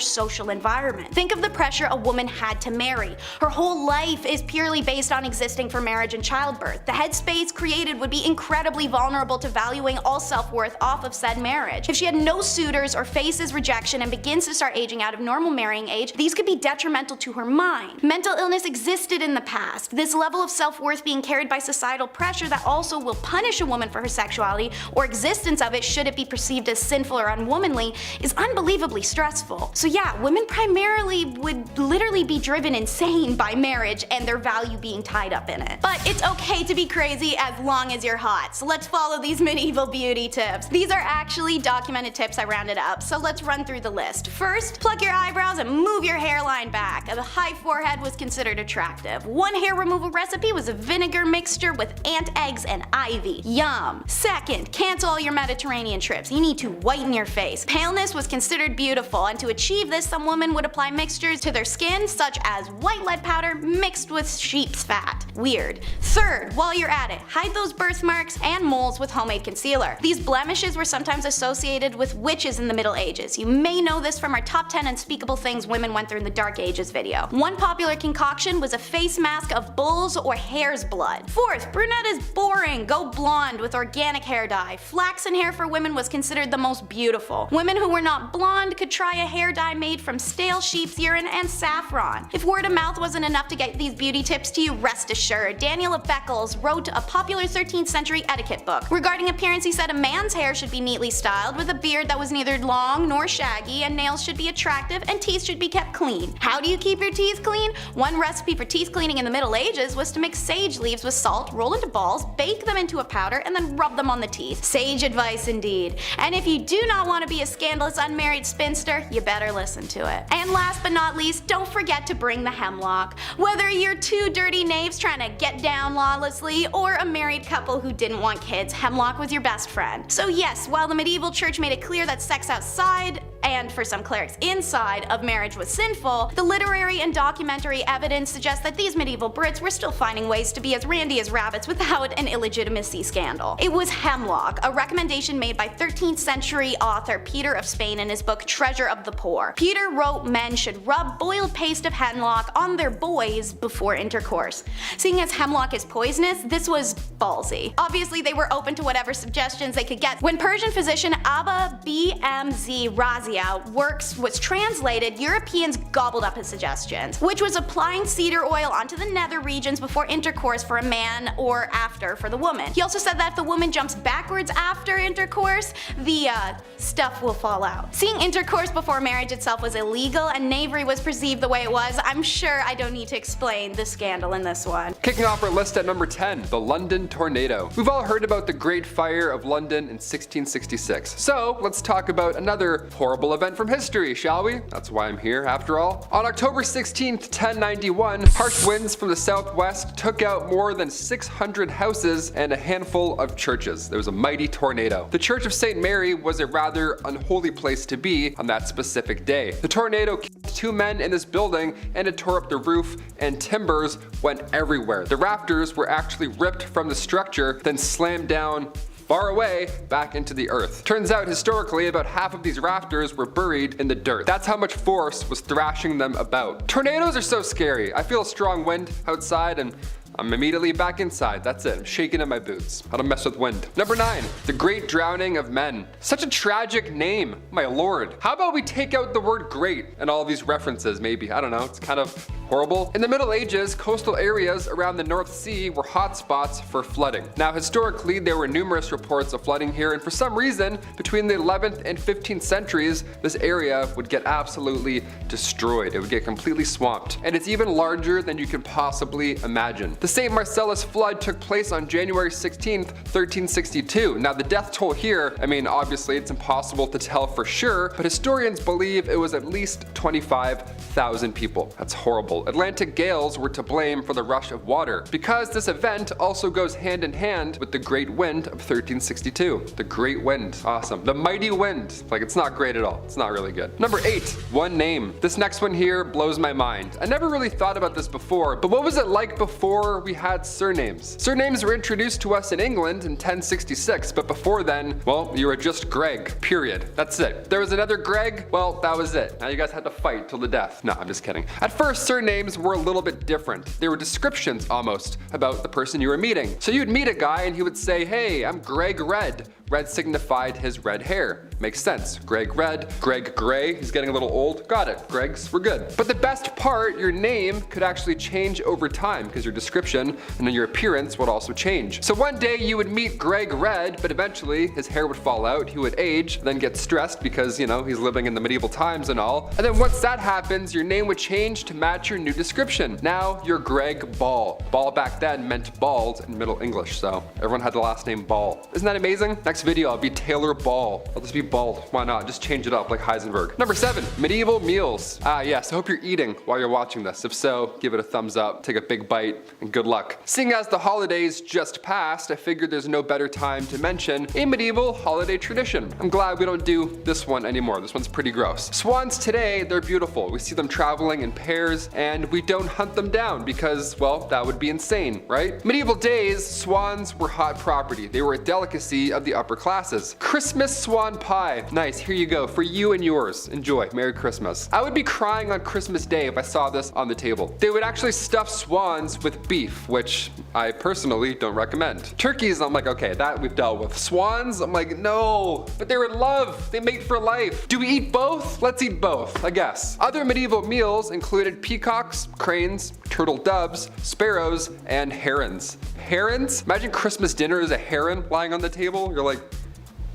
social environment. Think of the pressure a woman had to marry. Her whole life is purely based on existing for marriage and childbirth. The headspace created would be incredibly vulnerable to valuing all self-worth off of said marriage. If she had no suitors or faces rejection and begins to start aging out of normal marrying age, these could be detrimental to her mind. Mental illness existed in the past. This level of self-worth being carried by societal pressure that also will punish a woman for her sexuality or existence of it should it be perceived as sinful or unwomanly is unbelievably stressful. So yeah, women primarily would literally be driven insane by marriage and their value being tied up in it. But it's okay to be crazy as long as you're hot. So let's follow these medieval beauty tips. These are actually documented tips I rounded up, so let's run through the list. First, pluck your eyebrows and move your hairline back. A high forehead was considered attractive. One hair removal recipe was a vinegar mixture with ant eggs and ivy. Yum. Second, cancel all your Mediterranean trips. You need to whiten your face. Paleness was considered beautiful, and to achieve this, some women would apply mixtures to their skin such as white lead powder mixed with sheep's fat. Weird. Third, while you're at it, hide those birthmarks and moles with homemade concealer. These blemishes were sometimes associated with witches in the Middle Ages. You may know this from our top 10 unspeakable things women went through in the Dark Ages video. One popular concoction was a face mask of bull's or hare's blood. Fourth, brunette is boring. Go blonde with organic hair dye. Flaxen hair for women was considered the most beautiful. Women who were not blonde could try a hair dye made from stale sheep's urine and saffron. If word of mouth wasn't enough to get these beauty tips to you, rest assured, Daniel of Beccles wrote a popular 13th century etiquette book. Regarding appearance, he said a man's hair should be neatly styled with a beard that was neither long nor shaggy, and nails should be attractive and teeth should be kept clean. How do you keep your teeth clean? One recipe for teeth cleaning in the Middle Ages was to mix sage leaves with salt, roll into balls, bake them into a powder, and then rub them on the teeth. Sage advice indeed. And if you do not want to be a scandalous unmarried spinster, you better listen to it. And last but not least, don't forget to bring the hemlock. Whether you're two dirty knaves trying to get down lawlessly or a married couple who didn't want kids, hemlock was your best friend. So yes, while the medieval church made it clear that sex outside, and for some clerics inside, of marriage was sinful, the literary and documentary evidence suggests that these medieval Brits were still finding ways to be as randy as rabbits without an illegitimacy scandal. It was hemlock, a recommendation made by 13th century author Peter of Spain in his book Treasure of the Poor. Peter wrote men should rub boiled paste of hemlock on their boys before intercourse. Seeing as hemlock is poisonous, this was ballsy. Obviously they were open to whatever suggestions they could get. When Persian physician Abba BMZ Razi works was translated, Europeans gobbled up his suggestions, which was applying cedar oil onto the nether regions before intercourse for a man or after for the woman. He also said that if the woman jumps backwards after intercourse, the stuff will fall out. Seeing intercourse before marriage itself was illegal and knavery was perceived the way it was, I'm sure I don't need to explain the scandal in this one.
Kicking off our list at number 10, the London Tornado. We've all heard about the Great Fire of London in 1666. So let's talk about another horrible event from history, shall we? That's why I'm here, after all. On October 16th, 1091, harsh winds from the southwest took out more than 600 houses and a handful of churches. There was a mighty tornado. The Church of St. Mary was a rather unholy place to be on that specific day. The tornado killed 2 men in this building and it tore up the roof, and timbers went everywhere. The rafters were actually ripped from the structure, then slammed down far away back into the earth. Turns out historically about half of these rafters were buried in the dirt. That's how much force was thrashing them about. Tornadoes are so scary. I feel a strong wind outside and I'm immediately back inside. That's it. I'm shaking in my boots. I don't mess with wind. Number 9, the Great Drowning of Men. Such a tragic name, my lord. How about we take out the word great and all these references, maybe? I don't know. It's kind of horrible. In the Middle Ages, coastal areas around the North Sea were hotspots for flooding. Now, historically, there were numerous reports of flooding here, and for some reason, between the 11th and 15th centuries, this area would get absolutely destroyed. It would get completely swamped. And it's even larger than you can possibly imagine. The St. Marcellus flood took place on January 16th, 1362. Now, the death toll here, I mean, obviously it's impossible to tell for sure, but historians believe it was at least 25,000 people. That's horrible. Atlantic gales were to blame for the rush of water, because this event also goes hand in hand with the Great Wind of 1362. The Great Wind, awesome. The Mighty Wind, like it's not great at all. It's not really good. Number 8, one name. This next one here blows my mind. I never really thought about this before, but what was it like before we had surnames? Surnames were introduced to us in England in 1066, but before then, well, you were just Greg, period. That's it. There was another Greg, well, that was it. Now you guys had to fight till the death. No, I'm just kidding. At first, surnames were a little bit different. They were descriptions almost about the person you were meeting. So you'd meet a guy and he would say, hey, I'm Greg Red. Red signified his red hair. Makes sense. Greg Red, Greg Gray, he's getting a little old. Got it, Gregs, we're good. But the best part, your name could actually change over time because your description and then your appearance would also change. So one day you would meet Greg Red, but eventually his hair would fall out, he would age, then get stressed because, you know, he's living in the medieval times and all. And then once that happens, your name would change to match your new description. Now you're Greg Ball. Ball back then meant bald in Middle English, so everyone had the last name Ball. Isn't that amazing? Next video, I'll be Taylor Ball. I'll just be bald. Why not? Just change it up like Heisenberg. Number 7, medieval meals. Yes, I hope you're eating while you're watching this. If so, give it a thumbs up, take a big bite, and good luck. Seeing as the holidays just passed, I figured there's no better time to mention a medieval holiday tradition. I'm glad we don't do this one anymore. This one's pretty gross. Swans today, they're beautiful. We see them traveling in pairs, and we don't hunt them down because, well, that would be insane, right? Medieval days, swans were hot property. They were a delicacy of the upper classes. Christmas swan pie. Nice, here you go, for you and yours. Enjoy, Merry Christmas. I would be crying on Christmas Day if I saw this on the table. They would actually stuff swans with beef, which I personally don't recommend. Turkeys, I'm like, okay, that we've dealt with. Swans, I'm like, no, but they're in love. They mate for life. Do we eat both? Let's eat both, I guess. Other medieval meals included peacocks, cranes, turtle doves, sparrows, and herons. Herons? Imagine Christmas dinner is a heron lying on the table. You're like,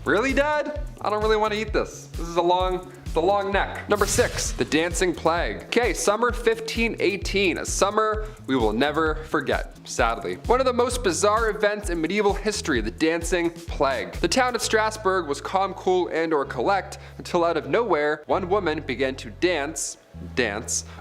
really, Dad? I don't really want to eat this. This is the long neck. Number 6, the dancing plague. Okay, summer 1518, a summer we will never forget, sadly. One of the most bizarre events in medieval history, the dancing plague. The town of Strasbourg was calm, cool, and or collect until out of nowhere, one woman began to dance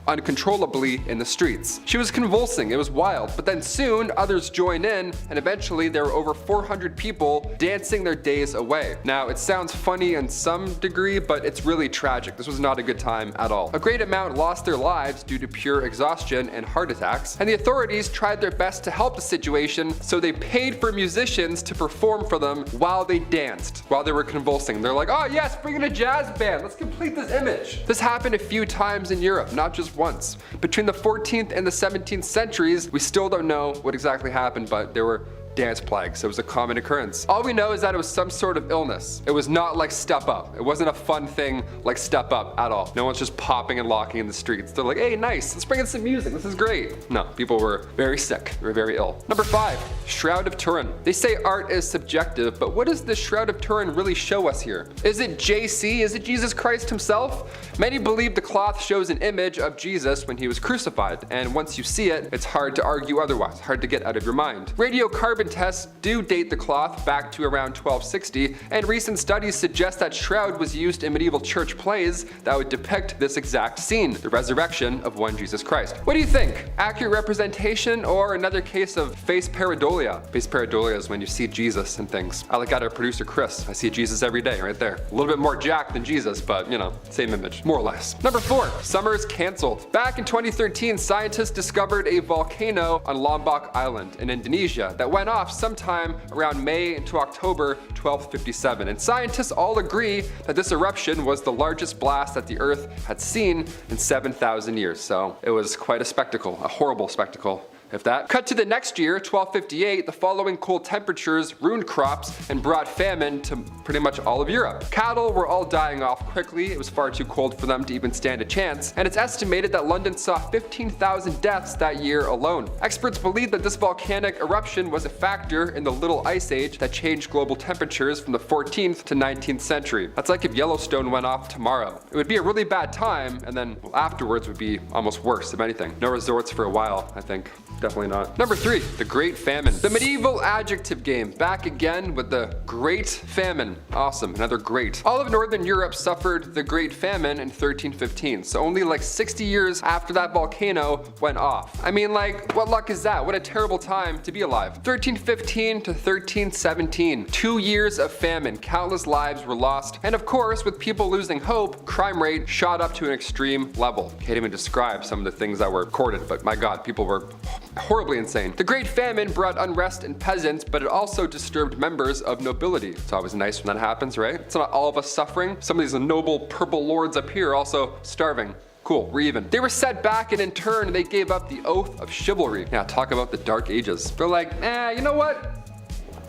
uncontrollably in the streets. She was convulsing, it was wild, but then soon others joined in and eventually there were over 400 people dancing their days away. Now it sounds funny in some degree, but it's really tragic. This was not a good time at all. A great amount lost their lives due to pure exhaustion and heart attacks, and the authorities tried their best to help the situation, so they paid for musicians to perform for them while they danced, while they were convulsing. They're like, oh yes, bring in a jazz band, let's complete this image. This happened a few times in Europe, not just once. Between the 14th and the 17th centuries, we still don't know what exactly happened, but there were dance plagues. So it was a common occurrence. All we know is that it was some sort of illness. It was not like Step Up. It wasn't a fun thing like Step Up at all. No one's just popping and locking in the streets. They're like, hey, nice, let's bring in some music. This is great. No, people were very sick. They were very ill. Number 5, Shroud of Turin. They say art is subjective, but what does the Shroud of Turin really show us here? Is it JC? Is it Jesus Christ himself? Many believe the cloth shows an image of Jesus when he was crucified, and once you see it, it's hard to argue otherwise, hard to get out of your mind. Radiocarbon tests do date the cloth back to around 1260, and recent studies suggest that shroud was used in medieval church plays that would depict this exact scene, the resurrection of one Jesus Christ. What do you think? Accurate representation or another case of face pareidolia? Face pareidolia is when you see Jesus and things. I look at our producer Chris. I see Jesus every day right there. A little bit more jacked than Jesus, but you know, same image, more or less. Number 4, summer is canceled. Back in 2013, scientists discovered a volcano on Lombok Island in Indonesia that went off sometime around May to October 1257, and scientists all agree that this eruption was the largest blast that the Earth had seen in 7,000 years, so it was quite a spectacle, a horrible spectacle, if that. Cut to the next year, 1258, the following cold temperatures ruined crops and brought famine to pretty much all of Europe. Cattle were all dying off quickly, it was far too cold for them to even stand a chance, and it's estimated that London saw 15,000 deaths that year alone. Experts believe that this volcanic eruption was a factor in the Little Ice Age that changed global temperatures from the 14th to 19th century. That's like if Yellowstone went off tomorrow. It would be a really bad time, and then afterwards would be almost worse, if anything. No resorts for a while, I think. Definitely not. Number 3, the Great Famine. The medieval adjective game, back again with the Great Famine. Awesome, another great. All of Northern Europe suffered the Great Famine in 1315, so only like 60 years after that volcano went off. I mean, like, what luck is that? What a terrible time to be alive. 1315 to 1317, 2 years of famine, countless lives were lost, and of course, with people losing hope, crime rate shot up to an extreme level. Can't even describe some of the things that were recorded, but my god, people were horribly insane. The Great Famine brought unrest in peasants, but it also disturbed members of nobility. It's always nice when that happens, right? It's not all of us suffering. Some of these noble purple lords up here are also starving. Cool, we're even. They were set back, and in turn, they gave up the oath of chivalry. Yeah, talk about the Dark Ages. They're like, you know what?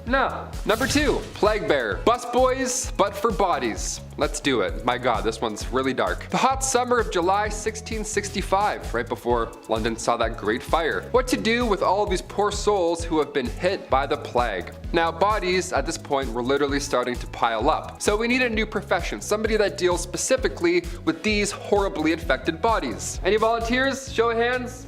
No. Number 2, Plague Bear. Bus boys, but for bodies. Let's do it. My god, this one's really dark. The hot summer of July 1665, right before London saw that great fire. What to do with all of these poor souls who have been hit by the plague? Now, bodies at this point were literally starting to pile up. So we need a new profession, somebody that deals specifically with these horribly infected bodies. Any volunteers? Show of hands.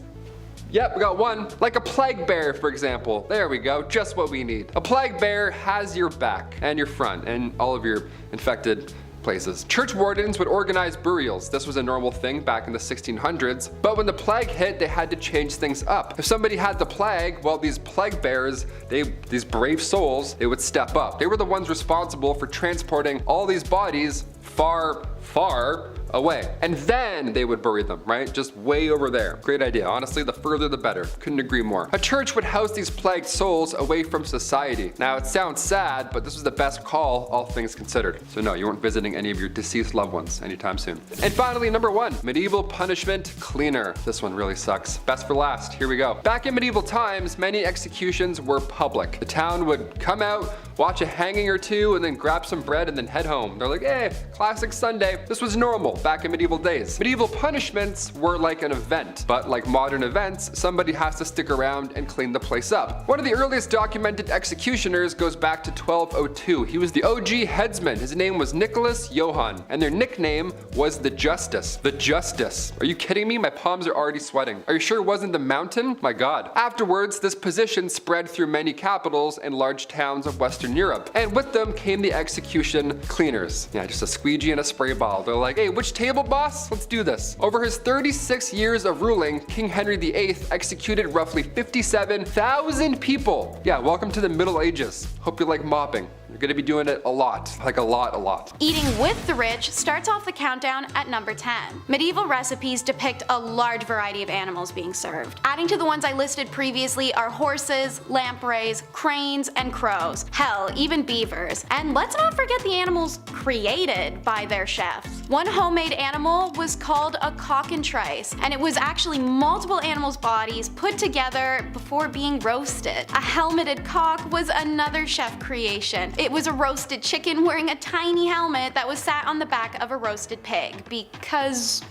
Yep, we got one. Like a plague bear, for example. There we go, just what we need. A plague bear has your back and your front and all of your infected places. Church wardens would organize burials. This was a normal thing back in the 1600s, but when the plague hit, they had to change things up. If somebody had the plague, well, these plague bears, these brave souls, they would step up. They were the ones responsible for transporting all these bodies far, far away. And then they would bury them, right? Just way over there. Great idea. Honestly, the further the better. Couldn't agree more. A church would house these plagued souls away from society. Now, it sounds sad, but this was the best call, all things considered. So no, you weren't visiting any of your deceased loved ones anytime soon. And finally, number 1, medieval punishment cleaner. This one really sucks. Best for last. Here we go. Back in medieval times, many executions were public. The town would come out, watch a hanging or two, and then grab some bread and then head home. They're like, hey, classic Sunday. This was normal back in medieval days. Medieval punishments were like an event, but like modern events, somebody has to stick around and clean the place up. One of the earliest documented executioners goes back to 1202. He was the OG headsman. His name was Nicholas Johann, and their nickname was the Justice. The Justice. Are you kidding me? My palms are already sweating. Are you sure it wasn't the Mountain? My god. Afterwards, this position spread through many capitals and large towns of Western Europe, and with them came the execution cleaners. Yeah, just a squeegee and a spray bottle. They're like, hey, which table, boss? Let's do this. Over his 36 years of ruling, King Henry VIII executed roughly 57,000 people. Yeah, welcome to the Middle Ages. Hope you like mopping. You're gonna be doing it a lot, like a lot.
Eating with the rich starts off the countdown at number 10. Medieval recipes depict a large variety of animals being served. Adding to the ones I listed previously are horses, lampreys, cranes, and crows. Hell, even beavers. And let's not forget the animals created by their chefs. One homemade animal was called a cockentrice, and it was actually multiple animals' bodies put together before being roasted. A helmeted cock was another chef creation. It was a roasted chicken wearing a tiny helmet that was sat on the back of a roasted pig, because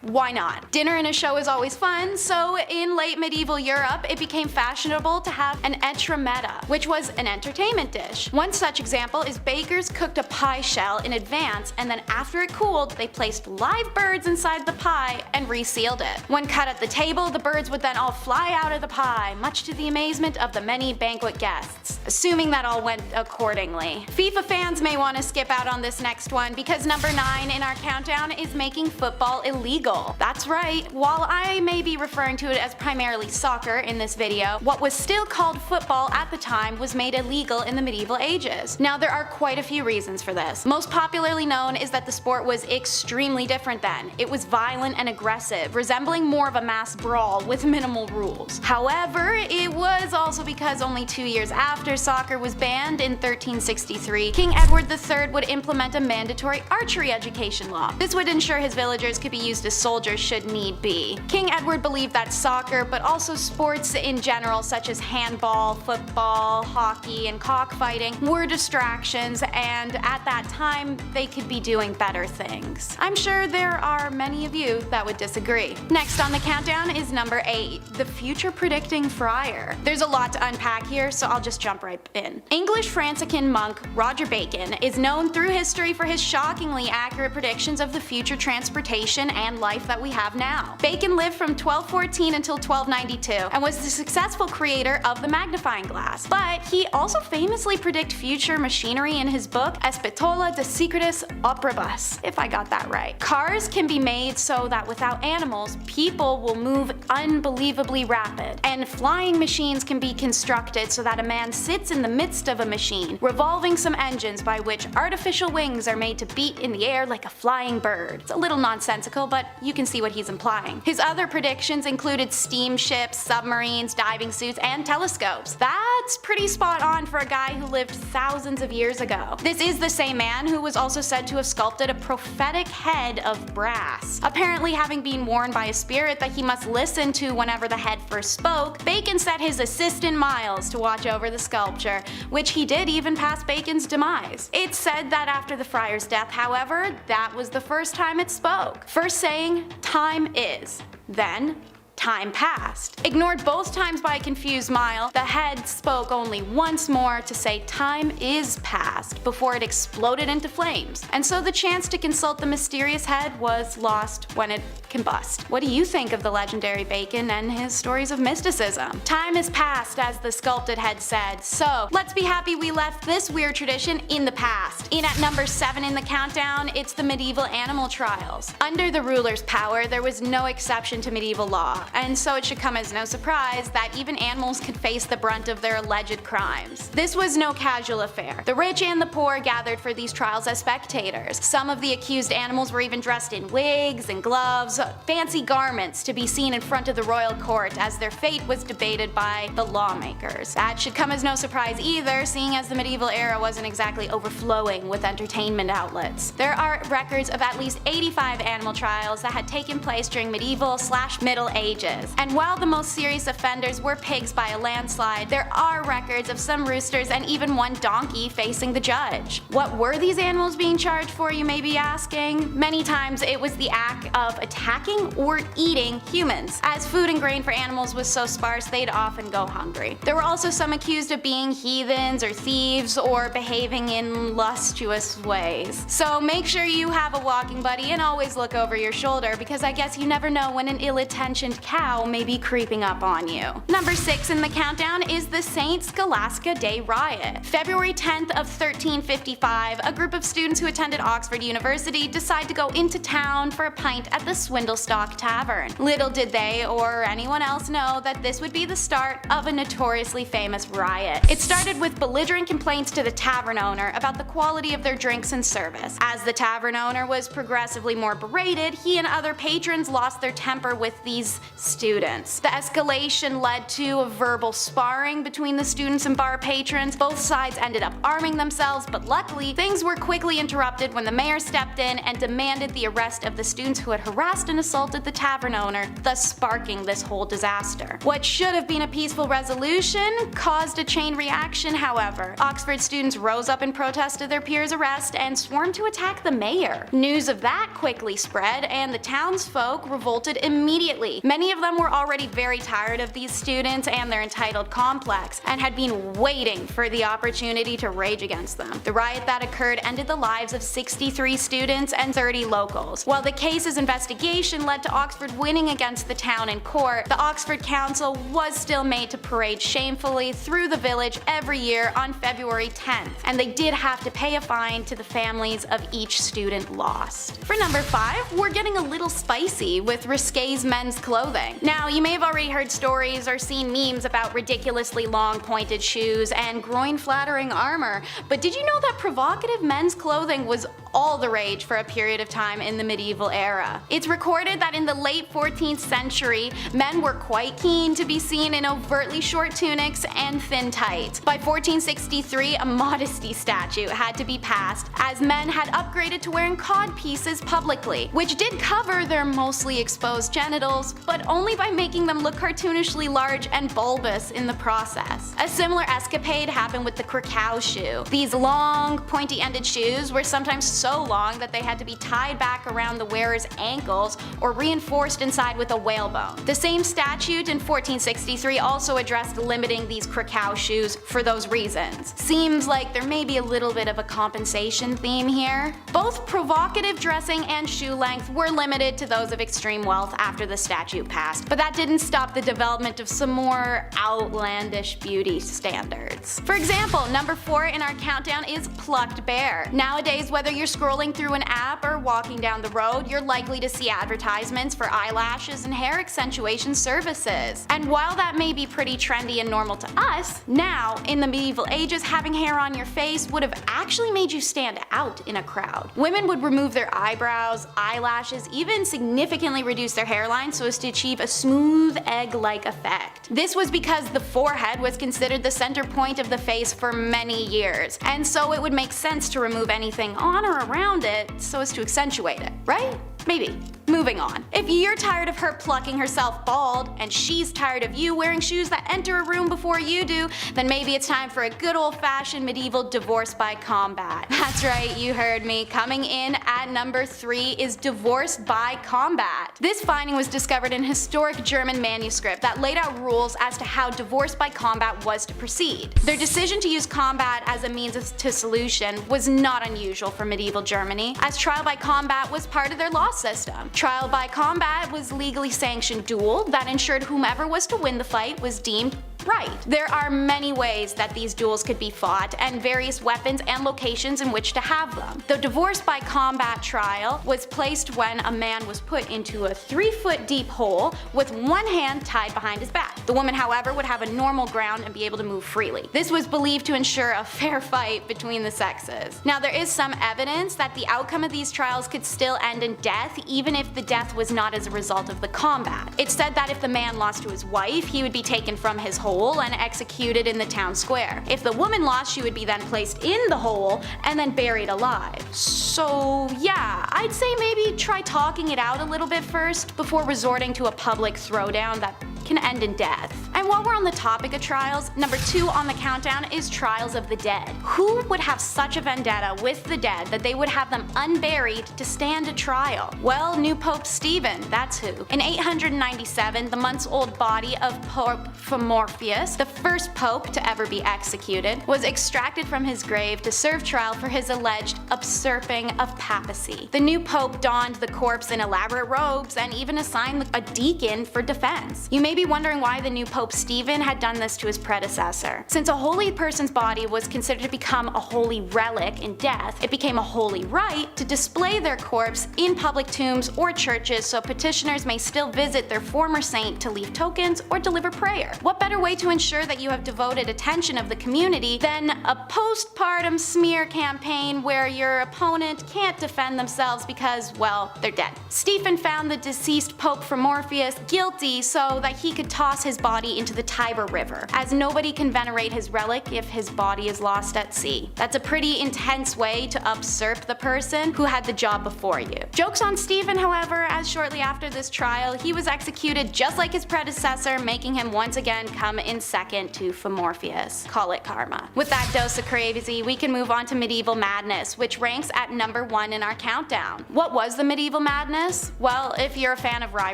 why not? Dinner in a show is always fun, so in late medieval Europe, it became fashionable to have an entremetta, which was an entertainment dish. One such example is bakers cooked a pie shell in advance, and then after it cooled, they placed live birds inside the pie and resealed it. When cut at the table, the birds would then all fly out of the pie, much to the amazement of the many banquet guests, assuming that all went accordingly. FIFA fans may want to skip out on this next one, because number 9 in our countdown is making football illegal. That's right, while I may be referring to it as primarily soccer in this video, what was still called football at the time was made illegal in the medieval ages. Now, there are quite a few reasons for this. Most popularly known is that the sport was extremely different then. It was violent and aggressive, resembling more of a mass brawl with minimal rules. However, it was also because only 2 years after soccer was banned in 1363, King Edward III would implement a mandatory archery education law. This would ensure his villagers could be used as soldiers should need be. King Edward believed that soccer, but also sports in general such as handball, football, hockey, and cockfighting were distractions, and at that time they could be doing better things. I'm sure there are many of you that would disagree. Next on the countdown is number 8, the future predicting Friar. There's a lot to unpack here, so I'll just jump right in. English Franciscan monk Roger Bacon is known through history for his shockingly accurate predictions of the future transportation and life that we have now. Bacon lived from 1214 until 1292 and was the successful creator of the magnifying glass, but he also famously predicted future machinery in his book Epistula de Secretis Operibus, if I got that right. Cars can be made so that without animals, people will move unbelievably rapid, and flying machines can be constructed so that a man sits in the midst of a machine, revolving some engines by which artificial wings are made to beat in the air like a flying bird. It's a little nonsensical, but you can see what he's implying. His other predictions included steamships, submarines, diving suits, and telescopes. That's pretty spot on for a guy who lived thousands of years ago. This is the same man who was also said to have sculpted a prophetic head of brass. Apparently, having been warned by a spirit that he must listen to whenever the head first spoke, Bacon set his assistant Miles to watch over the sculpture, which he did even past Bacon's demise. It's said that after the friar's death, however, that was the first time it spoke. First saying, "Time is," then time passed. Ignored both times by a confused Mile, the head spoke only once more to say time is past before it exploded into flames, and so the chance to consult the mysterious head was lost when it combust. What do you think of the legendary Bacon and his stories of mysticism? Time is past, as the sculpted head said, so let's be happy we left this weird tradition in the past. In at number 7 in the countdown, it's the medieval animal trials. Under the ruler's power, there was no exception to medieval law, and so it should come as no surprise that even animals could face the brunt of their alleged crimes. This was no casual affair. The rich and the poor gathered for these trials as spectators. Some of the accused animals were even dressed in wigs and gloves, fancy garments to be seen in front of the royal court as their fate was debated by the lawmakers. That should come as no surprise either, seeing as the medieval era wasn't exactly overflowing with entertainment outlets. There are records of at least 85 animal trials that had taken place during medieval/Middle Ages. And while the most serious offenders were pigs by a landslide, there are records of some roosters and even one donkey facing the judge. What were these animals being charged for, you may be asking? Many times it was the act of attacking or eating humans, as food and grain for animals was so sparse they'd often go hungry. There were also some accused of being heathens or thieves or behaving in lustuous ways. So make sure you have a walking buddy and always look over your shoulder, because I guess you never know when an ill-intentioned cow may be creeping up on you. Number 6 in the countdown is the St. Galaska Day Riot. February 10th of 1355, a group of students who attended Oxford University decide to go into town for a pint at the Swindlestock Tavern. Little did they or anyone else know that this would be the start of a notoriously famous riot. It started with belligerent complaints to the tavern owner about the quality of their drinks and service. As the tavern owner was progressively more berated, he and other patrons lost their temper with these students. The escalation led to a verbal sparring between the students and bar patrons. Both sides ended up arming themselves, but luckily things were quickly interrupted when the mayor stepped in and demanded the arrest of the students who had harassed and assaulted the tavern owner, thus sparking this whole disaster. What should have been a peaceful resolution caused a chain reaction, however. Oxford students rose up in protest of their peers' arrest and swarmed to attack the mayor. News of that quickly spread, and the townsfolk revolted immediately. Many of them were already very tired of these students and their entitled complex, and had been waiting for the opportunity to rage against them. The riot that occurred ended the lives of 63 students and 30 locals. While the case's investigation led to Oxford winning against the town in court, the Oxford Council was still made to parade shamefully through the village every year on February 10th, and they did have to pay a fine to the families of each student lost. For number 5, we're getting a little spicy with risqué men's clothing. Now, you may have already heard stories or seen memes about ridiculously long pointed shoes and groin-flattering armor, but did you know that provocative men's clothing was all the rage for a period of time in the medieval era. It's recorded that in the late 14th century, men were quite keen to be seen in overtly short tunics and thin tights. By 1463, a modesty statute had to be passed, as men had upgraded to wearing cod pieces publicly, which did cover their mostly exposed genitals, but only by making them look cartoonishly large and bulbous in the process. A similar escapade happened with the Krakow shoe. These long, pointy-ended shoes were sometimes so long that they had to be tied back around the wearer's ankles or reinforced inside with a whalebone. The same statute in 1463 also addressed limiting these Krakow shoes for those reasons. Seems like there may be a little bit of a compensation theme here. Both provocative dressing and shoe length were limited to those of extreme wealth after the statute passed, but that didn't stop the development of some more outlandish beauty standards. For example, number 4 in our countdown is Plucked Bear. Nowadays, whether you're scrolling through an app or walking down the road, you're likely to see advertisements for eyelashes and hair accentuation services. And while that may be pretty trendy and normal to us, now, in the medieval ages, having hair on your face would have actually made you stand out in a crowd. Women would remove their eyebrows, eyelashes, even significantly reduce their hairline so as to achieve a smooth egg-like effect. This was because the forehead was considered the center point of the face for many years, and so it would make sense to remove anything on or around it so as to accentuate it, right? Maybe. Moving on. If you're tired of her plucking herself bald, and she's tired of you wearing shoes that enter a room before you do, then maybe it's time for a good old-fashioned medieval divorce by combat. That's right, you heard me. Coming in at number 3 is divorce by combat. This finding was discovered in a historic German manuscript that laid out rules as to how divorce by combat was to proceed. Their decision to use combat as a means to solution was not unusual for medieval Germany, as trial by combat was part of their law system. Trial by combat was legally sanctioned duel that ensured whomever was to win the fight was deemed right. There are many ways that these duels could be fought, and various weapons and locations in which to have them. The divorce by combat trial was placed when a man was put into a 3-foot deep hole with one hand tied behind his back. The woman, however, would have a normal ground and be able to move freely. This was believed to ensure a fair fight between the sexes. Now, there is some evidence that the outcome of these trials could still end in death, even if the death was not as a result of the combat. It's said that if the man lost to his wife, he would be taken from his hole and executed in the town square. If the woman lost, she would be then placed in the hole and then buried alive. So yeah, I'd say maybe try talking it out a little bit first before resorting to a public throwdown that can end in death. And while we're on the topic of trials, number 2 on the countdown is Trials of the Dead. Who would have such a vendetta with the dead that they would have them unburied to stand a trial? Well, new Pope Stephen, that's who. In 897, the months-old body of Pope Famorfius, the first pope to ever be executed, was extracted from his grave to serve trial for his alleged usurping of papacy. The new pope donned the corpse in elaborate robes and even assigned a deacon for defense. You may be wondering why the new Pope Stephen had done this to his predecessor. Since a holy person's body was considered to become a holy relic in death, it became a holy rite to display their corpse in public tombs or churches so petitioners may still visit their former saint to leave tokens or deliver prayer. What better way to ensure that you have devoted attention of the community than a postpartum smear campaign where your opponent can't defend themselves because, well, they're dead. Stephen found the deceased Pope Famorfius guilty so that he could toss his body into the Tiber River, as nobody can venerate his relic if his body is lost at sea. That's a pretty intense way to usurp the person who had the job before you. Joke's on Stephen, however, as shortly after this trial, he was executed just like his predecessor, making him once again come in second to Famorfius. Call it karma. With that dose of crazy, we can move on to medieval madness, which ranks at number 1 in our countdown. What was the medieval madness? Well, if you're a fan of rye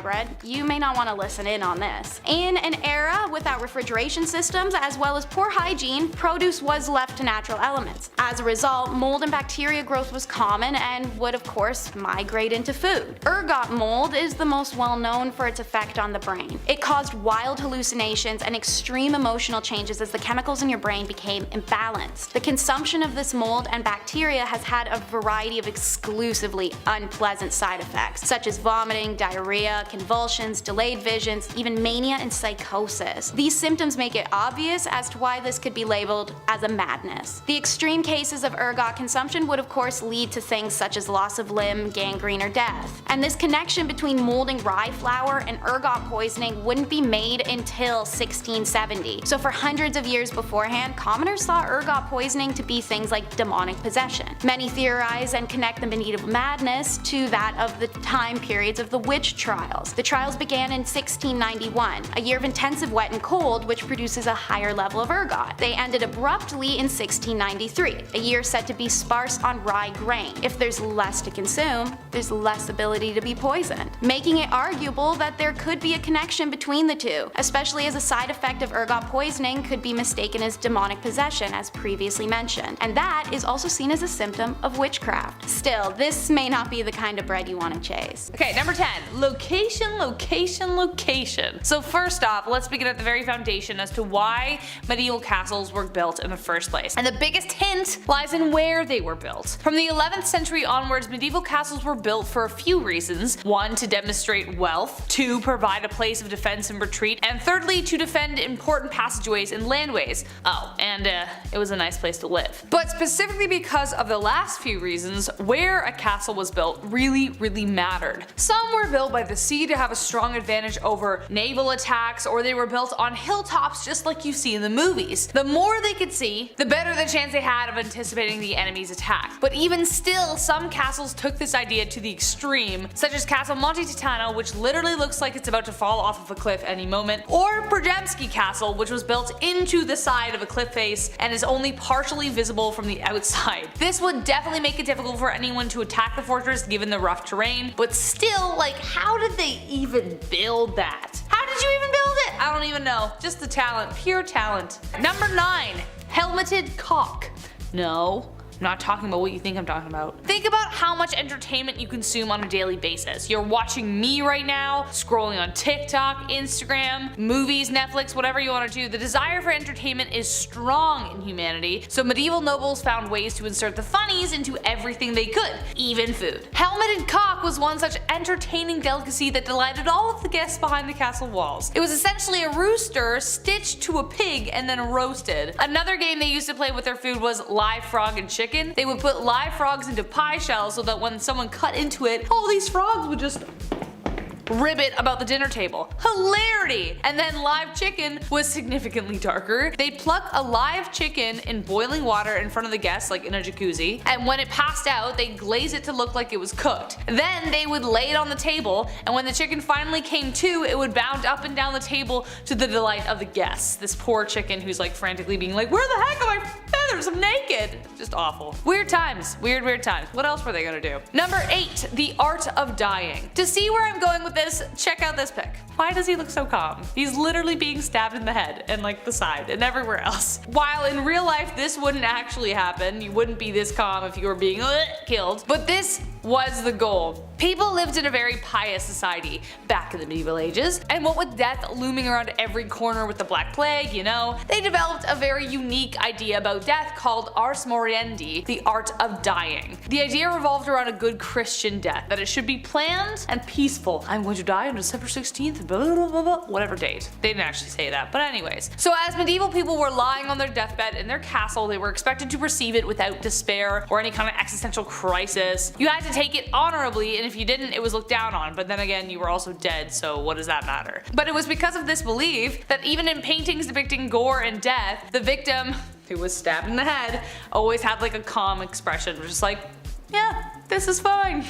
bread, you may not want to listen in on this. In an era without refrigeration systems as well as poor hygiene, produce was left to natural elements. As a result, mold and bacteria growth was common and would of course migrate into food. Ergot mold is the most well known for its effect on the brain. It caused wild hallucinations and extreme emotional changes as the chemicals in your brain became imbalanced. The consumption of this mold and bacteria has had a variety of exclusively unpleasant side effects, such as vomiting, diarrhea, convulsions, delayed visions, even mania and psychosis. These symptoms make it obvious as to why this could be labeled as a madness. The extreme cases of ergot consumption would of course lead to things such as loss of limb, gangrene, or death. And this connection between molding rye flour and ergot poisoning wouldn't be made until 1670. So for hundreds of years beforehand, commoners saw ergot poisoning to be things like demonic possession. Many theorize and connect the medieval madness to that of the time periods of the witch trials. The trials began in 1691, a year of intensive wet and cold which produces a higher level of ergot. They ended abruptly in 1693, a year said to be sparse on rye grain. If there's less to consume, there's less ability to be poisoned, making it arguable that there could be a connection between the two, especially as a side effect of ergot poisoning could be mistaken as demonic possession as previously mentioned, and that is also seen as a symptom of witchcraft. Still, this may not be the kind of bread you want to chase.
Okay, number 10. Location, location, location. So first off, let's begin at the very foundation as to why medieval castles were built in the first place. And the biggest hint lies in where they were built. From the 11th century onwards, medieval castles were built for a few reasons. 1. To demonstrate wealth. 2. Provide a place of defense and retreat. And thirdly, to defend important passageways and landways. Oh, and it was a nice place to live. But specifically because of the last few reasons, where a castle was built really mattered. Some were built by the sea to have a strong advantage over naval attacks, or they were built on hilltops just like you see in the movies. The more they could see, the better the chance they had of anticipating the enemy's attack. But even still, some castles took this idea to the extreme, such as Castle Monte Titano, which literally looks like it's about to fall off of a cliff any moment, or Przemyśl Castle, which was built into the side of a cliff face and is only partially visible from the outside. This would definitely make it difficult for anyone to attack the fortress given the rough terrain, but still, like, how did they even build that? How did you even build it? I don't even know. Just the talent, pure talent. Number 9. Helmeted cock. No. I'm not talking about what you think I'm talking about. Think about how much entertainment you consume on a daily basis. You're watching me right now, scrolling on TikTok, Instagram, movies, Netflix, whatever you want to do. The desire for entertainment is strong in humanity, so medieval nobles found ways to insert the funnies into everything they could, even food. Helmeted cock was one such entertaining delicacy that delighted all of the guests behind the castle walls. It was essentially a rooster stitched to a pig and then roasted. Another game they used to play with their food was live frog and chicken. They would put live frogs into pie shells so that when someone cut into it, all these frogs would just ribbit about the dinner table. Hilarity! And then live chicken was significantly darker. They'd pluck a live chicken in boiling water in front of the guests, like in a jacuzzi, and when it passed out, they'd glaze it to look like it was cooked. Then they would lay it on the table, and when the chicken finally came to, it would bound up and down the table to the delight of the guests. This poor chicken who's like frantically being like, where the heck are my feathers? I'm naked! Just awful. Weird times. Weird times. What else were they gonna do? Number 8. The art of dying. To see where I'm going with this, check out this pic. Why does he look so calm? He's literally being stabbed in the head and like the side and everywhere else. While in real life this wouldn't actually happen, you wouldn't be this calm if you were being killed, but this was the goal. People lived in a very pious society back in the medieval ages, and what with death looming around every corner with the Black Plague, you know, they developed a very unique idea about death called ars moriendi, the art of dying. The idea revolved around a good Christian death, that it should be planned and peaceful. I'm going to die on December 16th, blah, blah, blah, blah, whatever date. They didn't actually say that, but anyways. So as medieval people were lying on their deathbed in their castle, they were expected to receive it without despair or any kind of existential crisis. You had to take it honorably, and if you didn't, it was looked down on, but then again, you were also dead, so what does that matter? But it was because of this belief that even in paintings depicting gore and death, the victim, who was stabbed in the head, always had like a calm expression, just like, yeah, this is fine.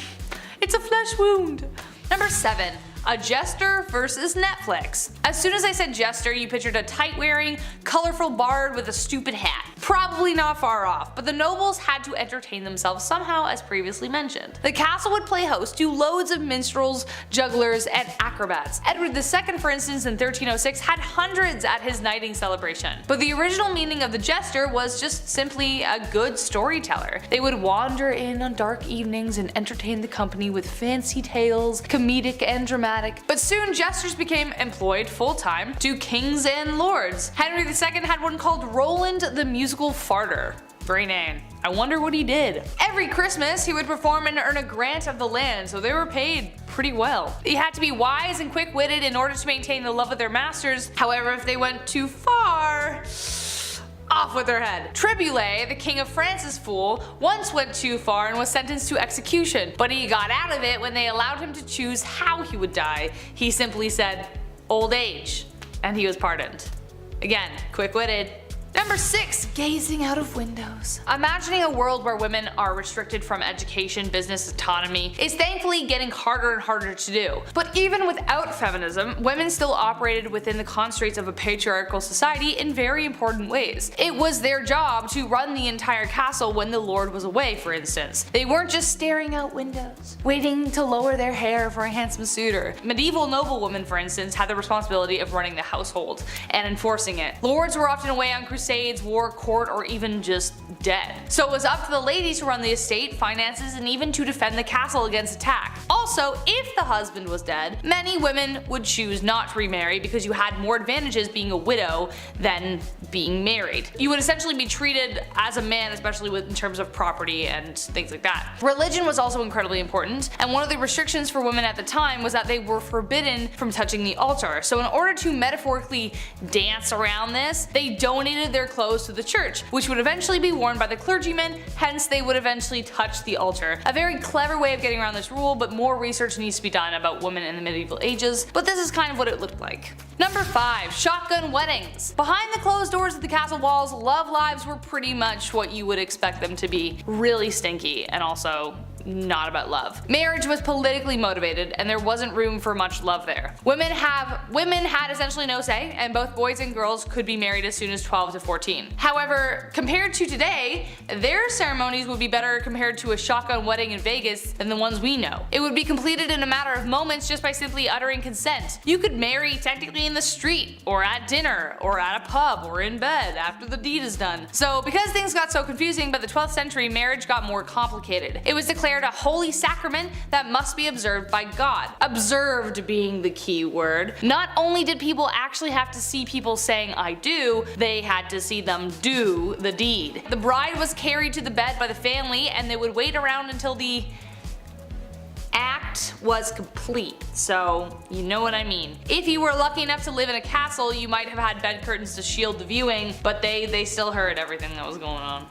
It's a flesh wound. Number 7. A jester versus Netflix. As soon as I said jester, you pictured a tight-wearing, colorful bard with a stupid hat. Probably not far off, but the nobles had to entertain themselves somehow, as previously mentioned. The castle would play host to loads of minstrels, jugglers, and acrobats. Edward II, for instance, in 1306 had hundreds at his knighting celebration. But the original meaning of the jester was just simply a good storyteller. They would wander in on dark evenings and entertain the company with fancy tales, comedic and dramatic. But soon jesters became employed full-time to kings and lords. Henry II had one called Roland the Musical Farter. Brainen. I wonder what he did. Every Christmas, he would perform and earn a grant of the land, so they were paid pretty well. He had to be wise and quick-witted in order to maintain the love of their masters. However, if they went too far, off with their head. Triboulet, the king of France's fool, once went too far and was sentenced to execution, but he got out of it when they allowed him to choose how he would die. He simply said, old age, and he was pardoned. Again, quick-witted. Number 6, gazing out of windows. Imagining a world where women are restricted from education, business autonomy is thankfully getting harder and harder to do. But even without feminism, women still operated within the constraints of a patriarchal society in very important ways. It was their job to run the entire castle when the lord was away, for instance. They weren't just staring out windows, waiting to lower their hair for a handsome suitor. Medieval noblewomen, for instance, had the responsibility of running the household and enforcing it. Lords were often away on crusades, war, court, or even just dead. So it was up to the ladies to run the estate, finances, and even to defend the castle against attack. Also, if the husband was dead, many women would choose not to remarry because you had more advantages being a widow than being married. You would essentially be treated as a man, especially in terms of property and things like that. Religion was also incredibly important, and one of the restrictions for women at the time was that they were forbidden from touching the altar. So in order to metaphorically dance around this, they donated their clothes to the church, which would eventually be worn by the clergyman, hence they would eventually touch the altar. A very clever way of getting around this rule, but more research needs to be done about women in the medieval ages, but this is kind of what it looked like. Number 5, shotgun weddings. Behind the closed doors of the castle walls, love lives were pretty much what you would expect them to be. Really stinky, and also not about love. Marriage was politically motivated, and there wasn't room for much love there. Women had essentially no say, and both boys and girls could be married as soon as 12 to 14. However, compared to today, their ceremonies would be better compared to a shotgun wedding in Vegas than the ones we know. It would be completed in a matter of moments just by simply uttering consent. You could marry technically in the street, or at dinner, or at a pub, or in bed after the deed is done. So because things got so confusing by the 12th century, marriage got more complicated. It was declared a holy sacrament that must be observed by God. Observed being the key word. Not only did people actually have to see people saying I do, they had to see them do the deed. The bride was carried to the bed by the family, and they would wait around until the act was complete, so you know what I mean. If you were lucky enough to live in a castle, you might have had bed curtains to shield the viewing, but they still heard everything that was going on.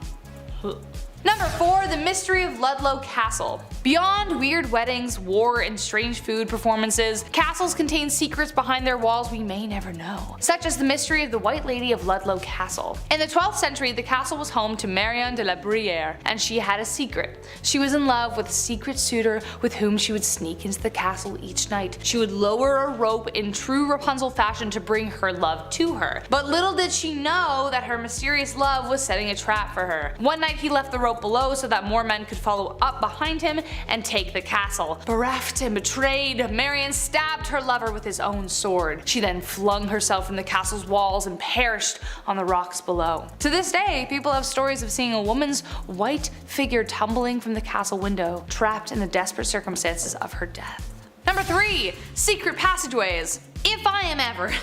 Number 4, the mystery of Ludlow Castle. Beyond weird weddings, war, and strange food performances, castles contain secrets behind their walls we may never know, such as the mystery of the White Lady of Ludlow Castle. In the 12th century, the castle was home to Marion de la Bruyere, and she had a secret. She was in love with a secret suitor with whom she would sneak into the castle each night. She would lower a rope in true Rapunzel fashion to bring her love to her. But little did she know that her mysterious love was setting a trap for her. One night he left the rope below so that more men could follow up behind him and take the castle. Bereft and betrayed, Marion stabbed her lover with his own sword. She then flung herself from the castle's walls and perished on the rocks below. To this day, people have stories of seeing a woman's white figure tumbling from the castle window, trapped in the desperate circumstances of her death. Number 3, secret passageways. If I am ever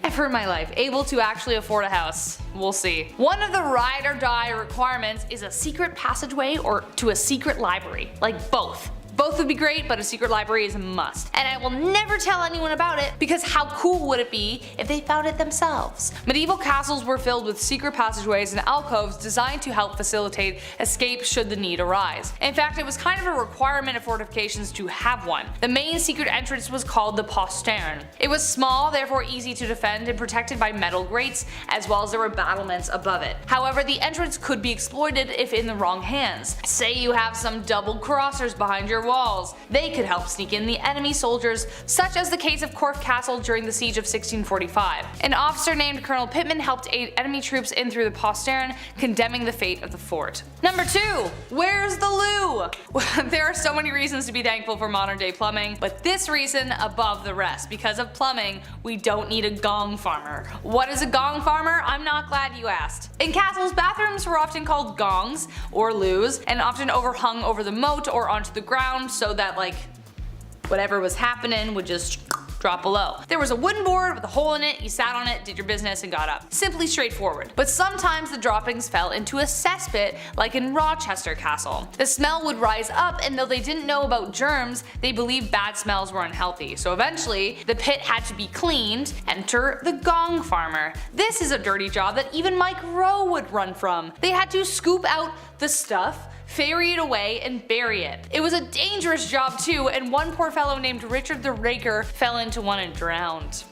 in my life able to actually afford a house, we'll see. One of the ride or die requirements is a secret passageway or to a secret library. Like both. Both would be great, but a secret library is a must. And I will never tell anyone about it because how cool would it be if they found it themselves? Medieval castles were filled with secret passageways and alcoves designed to help facilitate escape should the need arise. In fact, it was kind of a requirement of fortifications to have one. The main secret entrance was called the postern. It was small, therefore easy to defend and protected by metal grates, as well as there were battlements above it. However, the entrance could be exploited if in the wrong hands. Say you have some double crossers behind your walls. They could help sneak in the enemy soldiers, such as the case of Corfe Castle during the siege of 1645. An officer named Colonel Pittman helped aid enemy troops in through the postern, condemning the fate of the fort. Number 2, where's the loo? There are so many reasons to be thankful for modern day plumbing, but this reason above the rest. Because of plumbing, we don't need a gong farmer. What is a gong farmer? I'm not glad you asked. In castles, bathrooms were often called gongs or loos, and often overhung over the moat or onto the ground so that like whatever was happening would just drop below. There was a wooden board with a hole in it, you sat on it, did your business, and got up. Simply straightforward. But sometimes the droppings fell into a cesspit, like in Rochester Castle. The smell would rise up, and though they didn't know about germs, they believed bad smells were unhealthy. So eventually, the pit had to be cleaned. Enter the gong farmer. This is a dirty job that even Mike Rowe would run from. They had to scoop out the stuff, ferry it away, and bury it. It was a dangerous job too, and one poor fellow named Richard the Raker fell into one and drowned.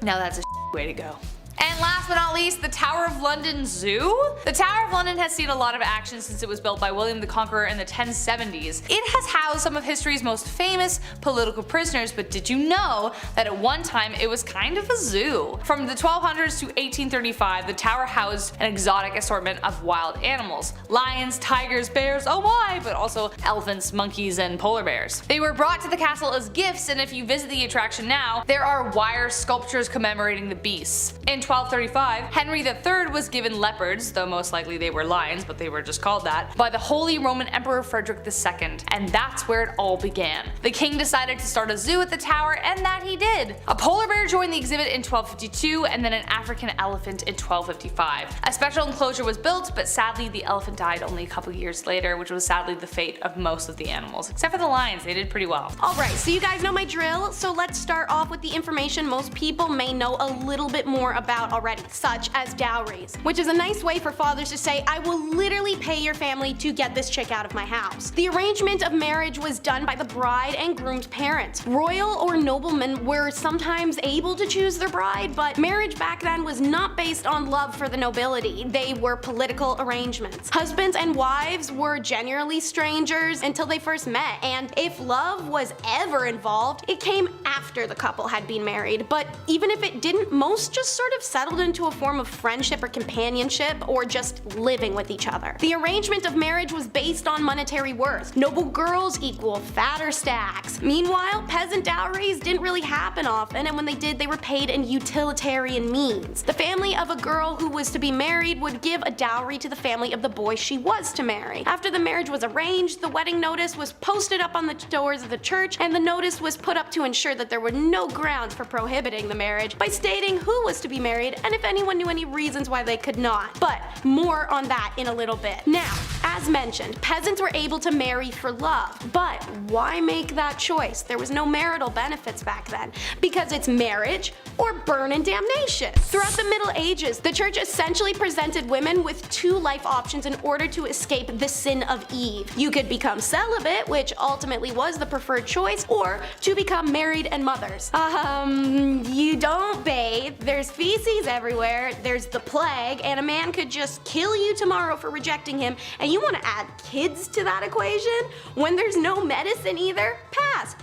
Now that's a way to go. And last but not least, the Tower of London Zoo. The Tower of London has seen a lot of action since it was built by William the Conqueror in the 1070s. It has housed some of history's most famous political prisoners, but did you know that at one time it was kind of a zoo? From the 1200s to 1835, the tower housed an exotic assortment of wild animals. Lions, tigers, bears, oh my, but also elephants, monkeys, and polar bears. They were brought to the castle as gifts, and if you visit the attraction now, there are wire sculptures commemorating the beasts. In 1235, Henry III was given leopards, though most likely they were lions, but they were just called that, by the Holy Roman Emperor Frederick II, and that's where it all began. The king decided to start a zoo at the tower, and that he did. A polar bear joined the exhibit in 1252, and then an African elephant in 1255. A special enclosure was built, but sadly the elephant died only a couple years later, which was sadly the fate of most of the animals, except for the lions. They did pretty well.
Alright, so you guys know my drill, so let's start off with the information most people may know a little bit more about already, such as dowries, which is a nice way for fathers to say, I will literally pay your family to get this chick out of my house. The arrangement of marriage was done by the bride and groom's parents. Royal or noblemen were sometimes able to choose their bride, but marriage back then was not based on love for the nobility. They were political arrangements. Husbands and wives were generally strangers until they first met, and if love was ever involved, it came after the couple had been married. But even if it didn't, most just sort of settled into a form of friendship or companionship, or just living with each other. The arrangement of marriage was based on monetary worth. Noble girls equal fatter stacks. Meanwhile, peasant dowries didn't really happen often, and when they did, they were paid in utilitarian means. The family of a girl who was to be married would give a dowry to the family of the boy she was to marry. After the marriage was arranged, the wedding notice was posted up on the doors of the church, and the notice was put up to ensure that there were no grounds for prohibiting the marriage by stating who was to be married and if anyone knew any reasons why they could not. But more on that in a little bit. Now, as mentioned, peasants were able to marry for love, but why make that choice? There was no marital benefits back then, because it's marriage or burn and damnation. Throughout the Middle Ages, the church essentially presented women with two life options in order to escape the sin of Eve. You could become celibate, which ultimately was the preferred choice, or to become married and mothers. You don't bathe, there's feces everywhere, there's the plague, and a man could just kill you tomorrow for rejecting him, and you want to add kids to that equation? When there's no medicine either? Pass.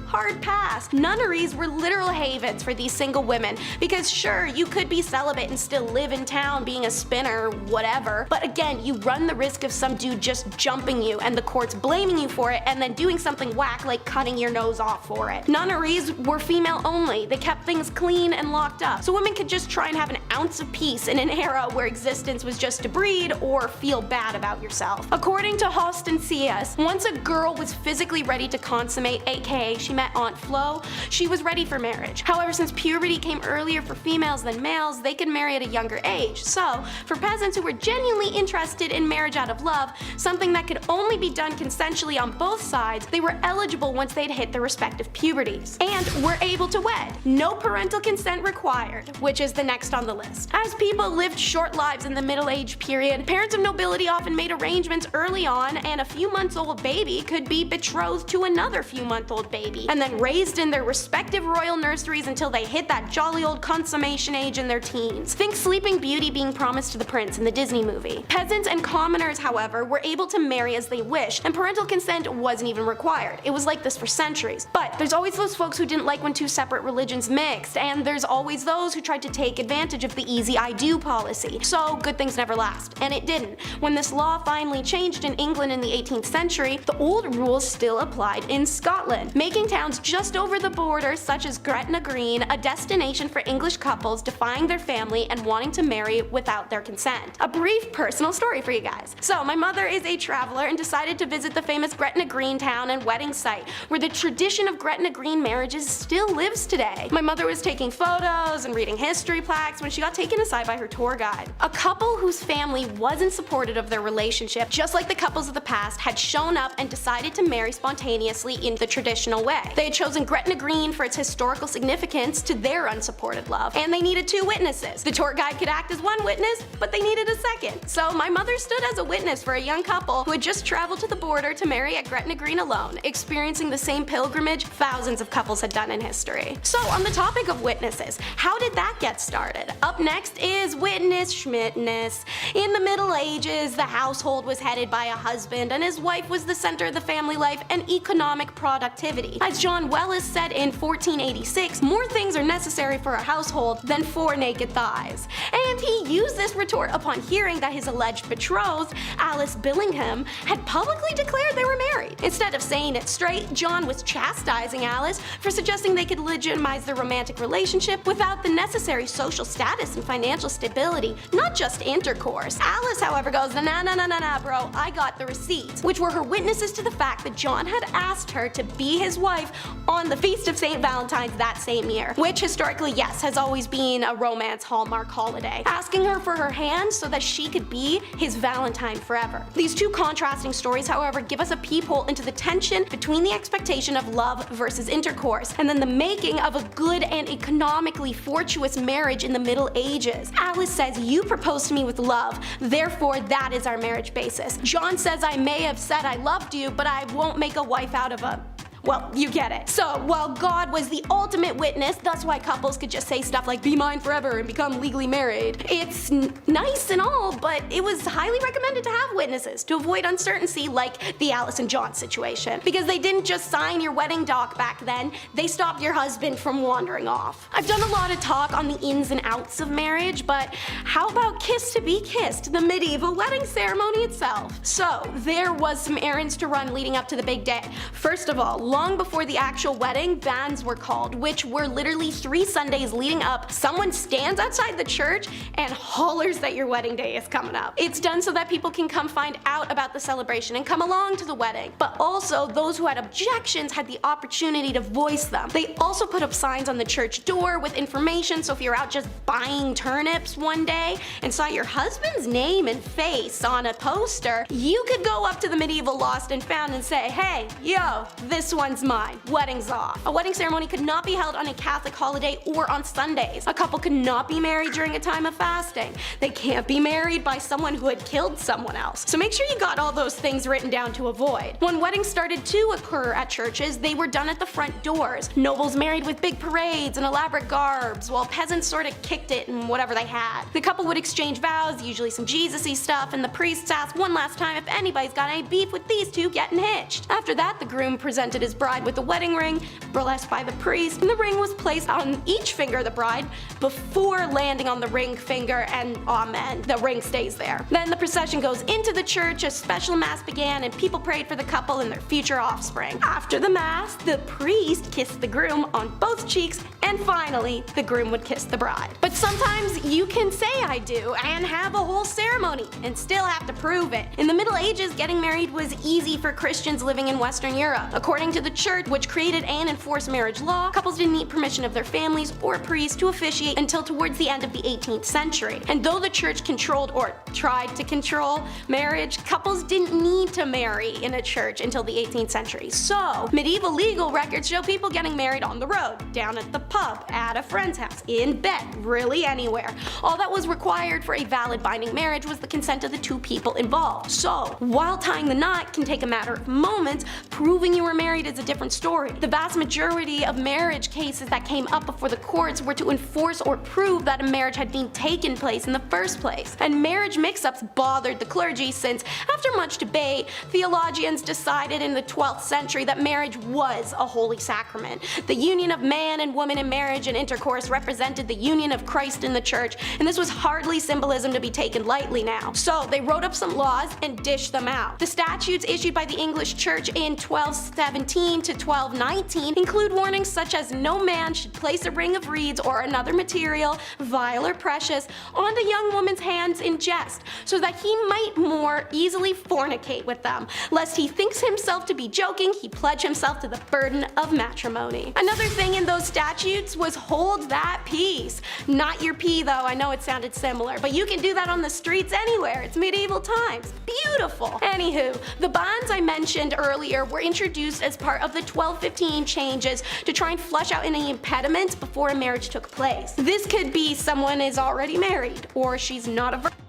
Hard pass. Nunneries were literal havens for these single women, because sure, you could be celibate and still live in town being a spinner or whatever, but again, you run the risk of some dude just jumping you and the courts blaming you for it and then doing something whack like cutting your nose off for it. Nunneries were female only. They kept things clean and locked up, so women could just try and have an ounce of peace in an era where existence was just to breed or feel bad about yourself. According to Host and C.S., once a girl was physically ready to consummate, aka she met Aunt Flo, she was ready for marriage. However, since puberty came earlier for females than males, they could marry at a younger age. So, for peasants who were genuinely interested in marriage out of love, something that could only be done consensually on both sides, they were eligible once they'd hit their respective puberties, and were able to wed. No parental consent required, which is the next on the list. As people lived short lives in the Middle Age period, parents of nobility often made arrangements early on, and a few months old baby could be betrothed to another few month old baby, and then raised in their respective royal nurseries until they hit that jolly old consummation age in their teens. Think Sleeping Beauty being promised to the prince in the Disney movie. Peasants and commoners, however, were able to marry as they wished, and parental consent wasn't even required. It was like this for centuries. But there's always those folks who didn't like when two separate religions mixed, and there's always those who tried to take advantage of the easy I do policy. So good things never last. And it didn't. When this law finally changed in England in the 18th century, the old rules still applied in Scotland, making towns towns just over the border, such as Gretna Green, a destination for English couples defying their family and wanting to marry without their consent. A brief personal story for you guys. So my mother is a traveler and decided to visit the famous Gretna Green town and wedding site, where the tradition of Gretna Green marriages still lives today. My mother was taking photos and reading history plaques when she got taken aside by her tour guide. A couple whose family wasn't supportive of their relationship, just like the couples of the past, had shown up and decided to marry spontaneously in the traditional way. They had chosen Gretna Green for its historical significance to their unsupported love, and they needed 2 witnesses. The tour guide could act as one witness, but they needed a second. So my mother stood as a witness for a young couple who had just traveled to the border to marry at Gretna Green alone, experiencing the same pilgrimage thousands of couples had done in history. So on the topic of witnesses, how did that get started? Up next is witness schmitness. In the Middle Ages, the household was headed by a husband, and his wife was the center of the family life and economic productivity. As John Wells said in 1486, more things are necessary for a household than 4 naked thighs. And he used this retort upon hearing that his alleged betrothed, Alice Billingham, had publicly declared they were married. Instead of saying it straight, John was chastising Alice for suggesting they could legitimize their romantic relationship without the necessary social status and financial stability, not just intercourse. Alice, however, goes, nah, bro, I got the receipts, which were her witnesses to the fact that John had asked her to be his wife on the Feast of St. Valentine's that same year, which historically, yes, has always been a romance hallmark holiday, asking her for her hand so that she could be his Valentine forever. These 2 contrasting stories, however, give us a peephole into the tension between the expectation of love versus intercourse, and then the making of a good and economically fortuitous marriage in the Middle Ages. Alice says, you proposed to me with love, therefore that is our marriage basis. John says, I may have said I loved you, but I won't make a wife out of a... Well, you get it. So, while God was the ultimate witness, that's why couples could just say stuff like, be mine forever and become legally married. It's nice and all, but it was highly recommended to have witnesses to avoid uncertainty like the Alice and John situation. Because they didn't just sign your wedding doc back then, they stopped your husband from wandering off. I've done a lot of talk on the ins and outs of marriage, but how about kiss to be kissed, the medieval wedding ceremony itself? So, there was some errands to run leading up to the big day. First of all, long before the actual wedding, banns were called, which were literally 3 Sundays leading up. Someone stands outside the church and hollers that your wedding day is coming up. It's done so that people can come find out about the celebration and come along to the wedding. But also, those who had objections had the opportunity to voice them. They also put up signs on the church door with information, so if you're out just buying turnips one day and saw your husband's name and face on a poster, you could go up to the medieval lost and found and say, hey, yo, this one's mine. Wedding's off. A wedding ceremony could not be held on a Catholic holiday or on Sundays. A couple could not be married during a time of fasting. They can't be married by someone who had killed someone else. So make sure you got all those things written down to avoid. When weddings started to occur at churches, they were done at the front doors. Nobles married with big parades and elaborate garbs, while peasants sort of kicked it in whatever they had. The couple would exchange vows, usually some Jesus-y stuff, and the priests asked one last time if anybody's got any beef with these 2 getting hitched. After that, the groom presented his bride with a wedding ring, burlesqued by the priest, and the ring was placed on each finger of the bride before landing on the ring finger, and amen, the ring stays there. Then the procession goes into the church, a special mass began, and people prayed for the couple and their future offspring. After the mass, the priest kissed the groom on both cheeks, and finally, the groom would kiss the bride. But sometimes you can say I do and have a whole ceremony and still have to prove it. In the Middle Ages, getting married was easy for Christians living in Western Europe. According to the church, which created and enforced marriage law, couples didn't need permission of their families or priests to officiate until towards the end of the 18th century. And though the church controlled or tried to control marriage, couples didn't need to marry in a church until the 18th century. So, medieval legal records show people getting married on the road, down at the pub, at a friend's house, in bed, really anywhere. All that was required for a valid binding marriage was the consent of the 2 people involved. So, while tying the knot can take a matter of moments, proving you were married is a different story. The vast majority of marriage cases that came up before the courts were to enforce or prove that a marriage had been taken place in the first place. And marriage mix-ups bothered the clergy since, after much debate, theologians decided in the 12th century that marriage was a holy sacrament. The union of man and woman in marriage and intercourse represented the union of Christ in the church, and this was hardly symbolism to be taken lightly now. So they wrote up some laws and dished them out. The statutes issued by the English church in 1217 12:15 to 12:19 include warnings such as no man should place a ring of reeds or another material, vile or precious, on a young woman's hands in jest, so that he might more easily fornicate with them, lest he thinks himself to be joking, he pledge himself to the burden of matrimony. Another thing in those statutes was hold that peace. Not your pee though, I know it sounded similar, but you can do that on the streets anywhere. It's medieval times. Beautiful. Anywho, the bonds I mentioned earlier were introduced as part of the 1215 changes to try and flush out any impediments before a marriage took place. This could be someone is already married, or she's not a virgin,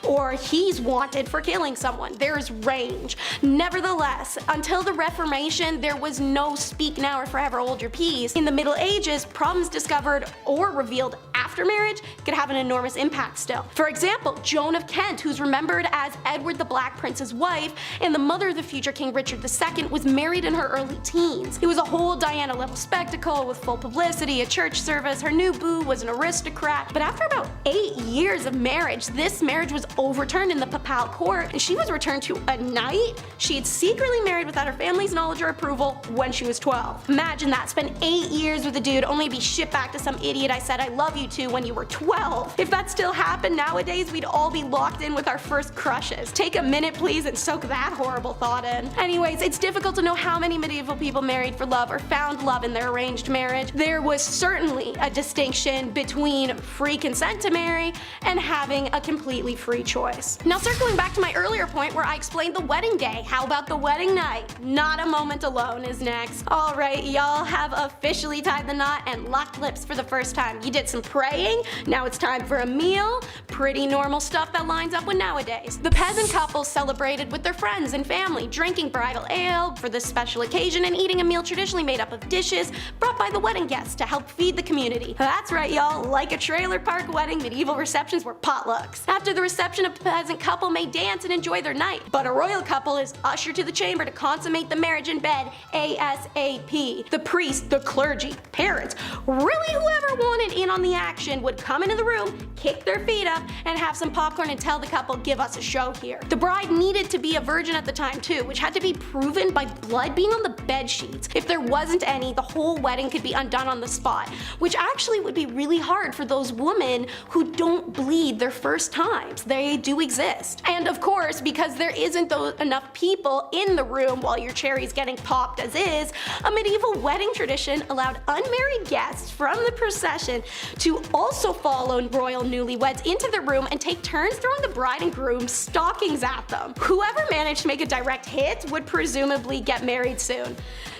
or he's wanted for killing someone. There's range. Nevertheless, until the Reformation, there was no speak now or forever hold your peace. In the Middle Ages, problems discovered or revealed after marriage could have an enormous impact still. For example, Joan of Kent, who's remembered as Edward the Black Prince's wife and the mother of the future King Richard II, was married in her early teens. It was a whole Diana-level spectacle with full publicity, a church service, her new boo was an aristocrat, but after about 8 years of marriage, this marriage was overturned in the papal court and she was returned to a knight she had secretly married without her family's knowledge or approval when she was 12. Imagine that, spend 8 years with a dude only to be shipped back to some idiot I said I love you to when you were 12. If that still happened nowadays, we'd all be locked in with our first crushes. Take a minute please and soak that horrible thought in. Anyways, it's difficult to know how many medieval people married for love or found love in their arranged marriage. There was certainly a distinction between free consent to marry and having a completely free choice. Now circling back to my earlier point where I explained the wedding day, how about the wedding night? Not a moment alone is next. Alright, y'all have officially tied the knot and locked lips for the first time. You did some praying, now it's time for a meal. Pretty normal stuff that lines up with nowadays. The peasant couples celebrated with their friends and family, drinking bridal ale for this special occasion and eating a meal traditionally made up of dishes brought by the wedding guests to help feed the community. That's right y'all, like a trailer park wedding, medieval receptions were potlucks. After the reception, a peasant couple may dance and enjoy their night, but a royal couple is ushered to the chamber to consummate the marriage in bed ASAP. The priest, the clergy, parents, really whoever wanted in on the action would come into the room, kick their feet up, and have some popcorn and tell the couple, give us a show here. The bride needed to be a virgin at the time too, which had to be proven by blood being on the bed sheets. If there wasn't any, the whole wedding could be undone on the spot, which actually would be really hard for those women who don't bleed their first times. They do exist. And of course, because there isn't enough people in the room while your cherry's getting popped as is, a medieval wedding tradition allowed unmarried guests from the procession to also follow royal newlyweds into the room and take turns throwing the bride and groom stockings at them. Whoever managed to make a direct hit would presumably get married soon.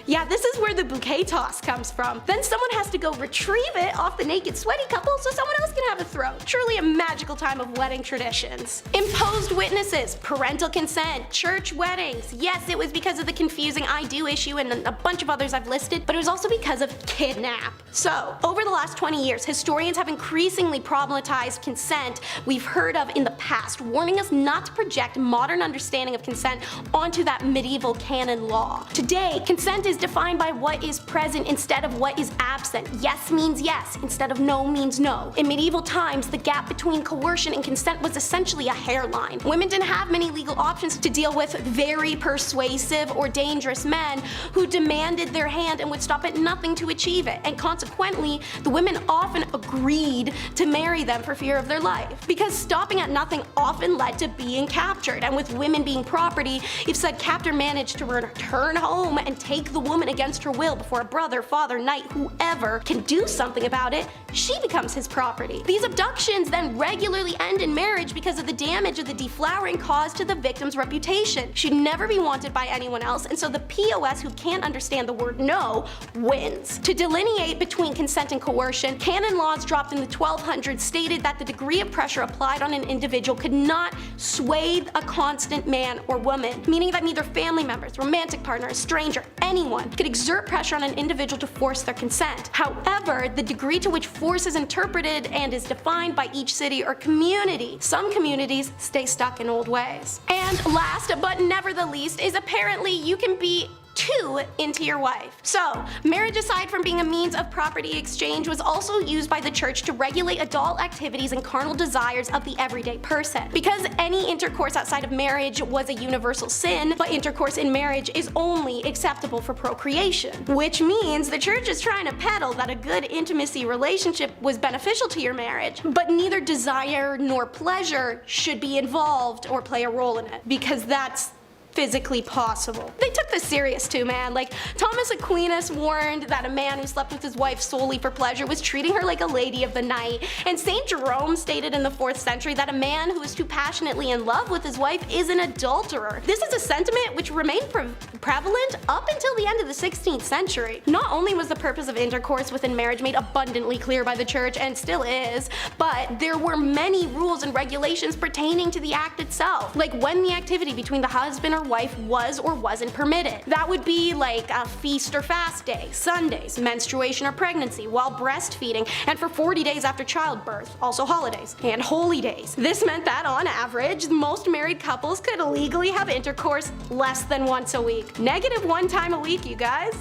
Yeah, this is where the bouquet toss comes from. Then someone has to go retrieve it off the naked sweaty couple so someone else can have a throw. Truly a magical time of wedding traditions. Imposed witnesses, parental consent, church weddings. Yes, it was because of the confusing I do issue and a bunch of others I've listed, but it was also because of kidnap. So, over the last 20 years, historians have increasingly problematized consent we've heard of in the past, warning us not to project modern understanding of consent onto that medieval canon law. Today, consent is defined by what is present instead of what is absent. Yes means yes instead of no means no. In medieval times, the gap between coercion and consent was essentially a hairline. Women didn't have many legal options to deal with very persuasive or dangerous men who demanded their hand and would stop at nothing to achieve it, and consequently, the women often agreed to marry them for fear of their life. Because stopping at nothing often led to being captured, and with women being property, if said captor managed to return home and take the woman against her will before a brother, father, knight, whoever can do something about it, she becomes his property. These abductions then regularly end in marriage because of the damage of the deflowering caused to the victim's reputation. She'd never be wanted by anyone else, and so the POS who can't understand the word no wins. To delineate between consent and coercion, canon laws dropped in the 1200s stated that the degree of pressure applied on an individual could not sway a constant man or woman, meaning that neither family members, romantic partner, a stranger, anyone could exert pressure on an individual to force their consent. However, the degree to which force is interpreted and is defined by each city or community. Some communities stay stuck in old ways. And last but never the least is apparently you can be 2 into your wife. So, marriage, aside from being a means of property exchange, was also used by the church to regulate adult activities and carnal desires of the everyday person. Because any intercourse outside of marriage was a universal sin, but intercourse in marriage is only acceptable for procreation. Which means the church is trying to peddle that a good intimacy relationship was beneficial to your marriage, but neither desire nor pleasure should be involved or play a role in it, because that's physically possible. They took this serious too, man. Like, Thomas Aquinas warned that a man who slept with his wife solely for pleasure was treating her like a lady of the night, and St. Jerome stated in the 4th century that a man who is too passionately in love with his wife is an adulterer. This is a sentiment which remained prevalent up until the end of the 16th century. Not only was the purpose of intercourse within marriage made abundantly clear by the church, and still is, but there were many rules and regulations pertaining to the act itself, like when the activity between the husband or wife was or wasn't permitted. That would be like a feast or fast day, Sundays, menstruation or pregnancy, while breastfeeding, and for 40 days after childbirth, also holidays, and holy days. This meant that on average, most married couples could legally have intercourse less than once a week. -1 time a week, you guys.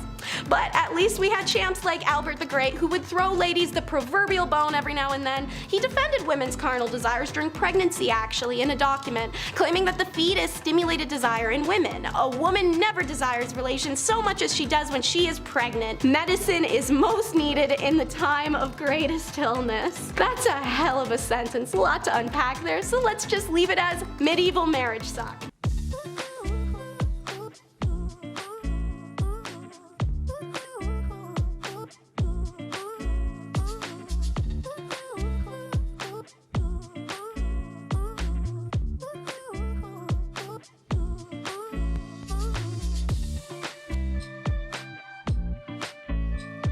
But at least we had champs like Albert the Great who would throw ladies the proverbial bone every now and then. He defended women's carnal desires during pregnancy, actually, in a document, claiming that the fetus stimulated desire in women. A woman never desires relations so much as she does when she is pregnant. Medicine is most needed in the time of greatest illness. That's a hell of a sentence, a lot to unpack there, so let's just leave it as medieval marriage sucked.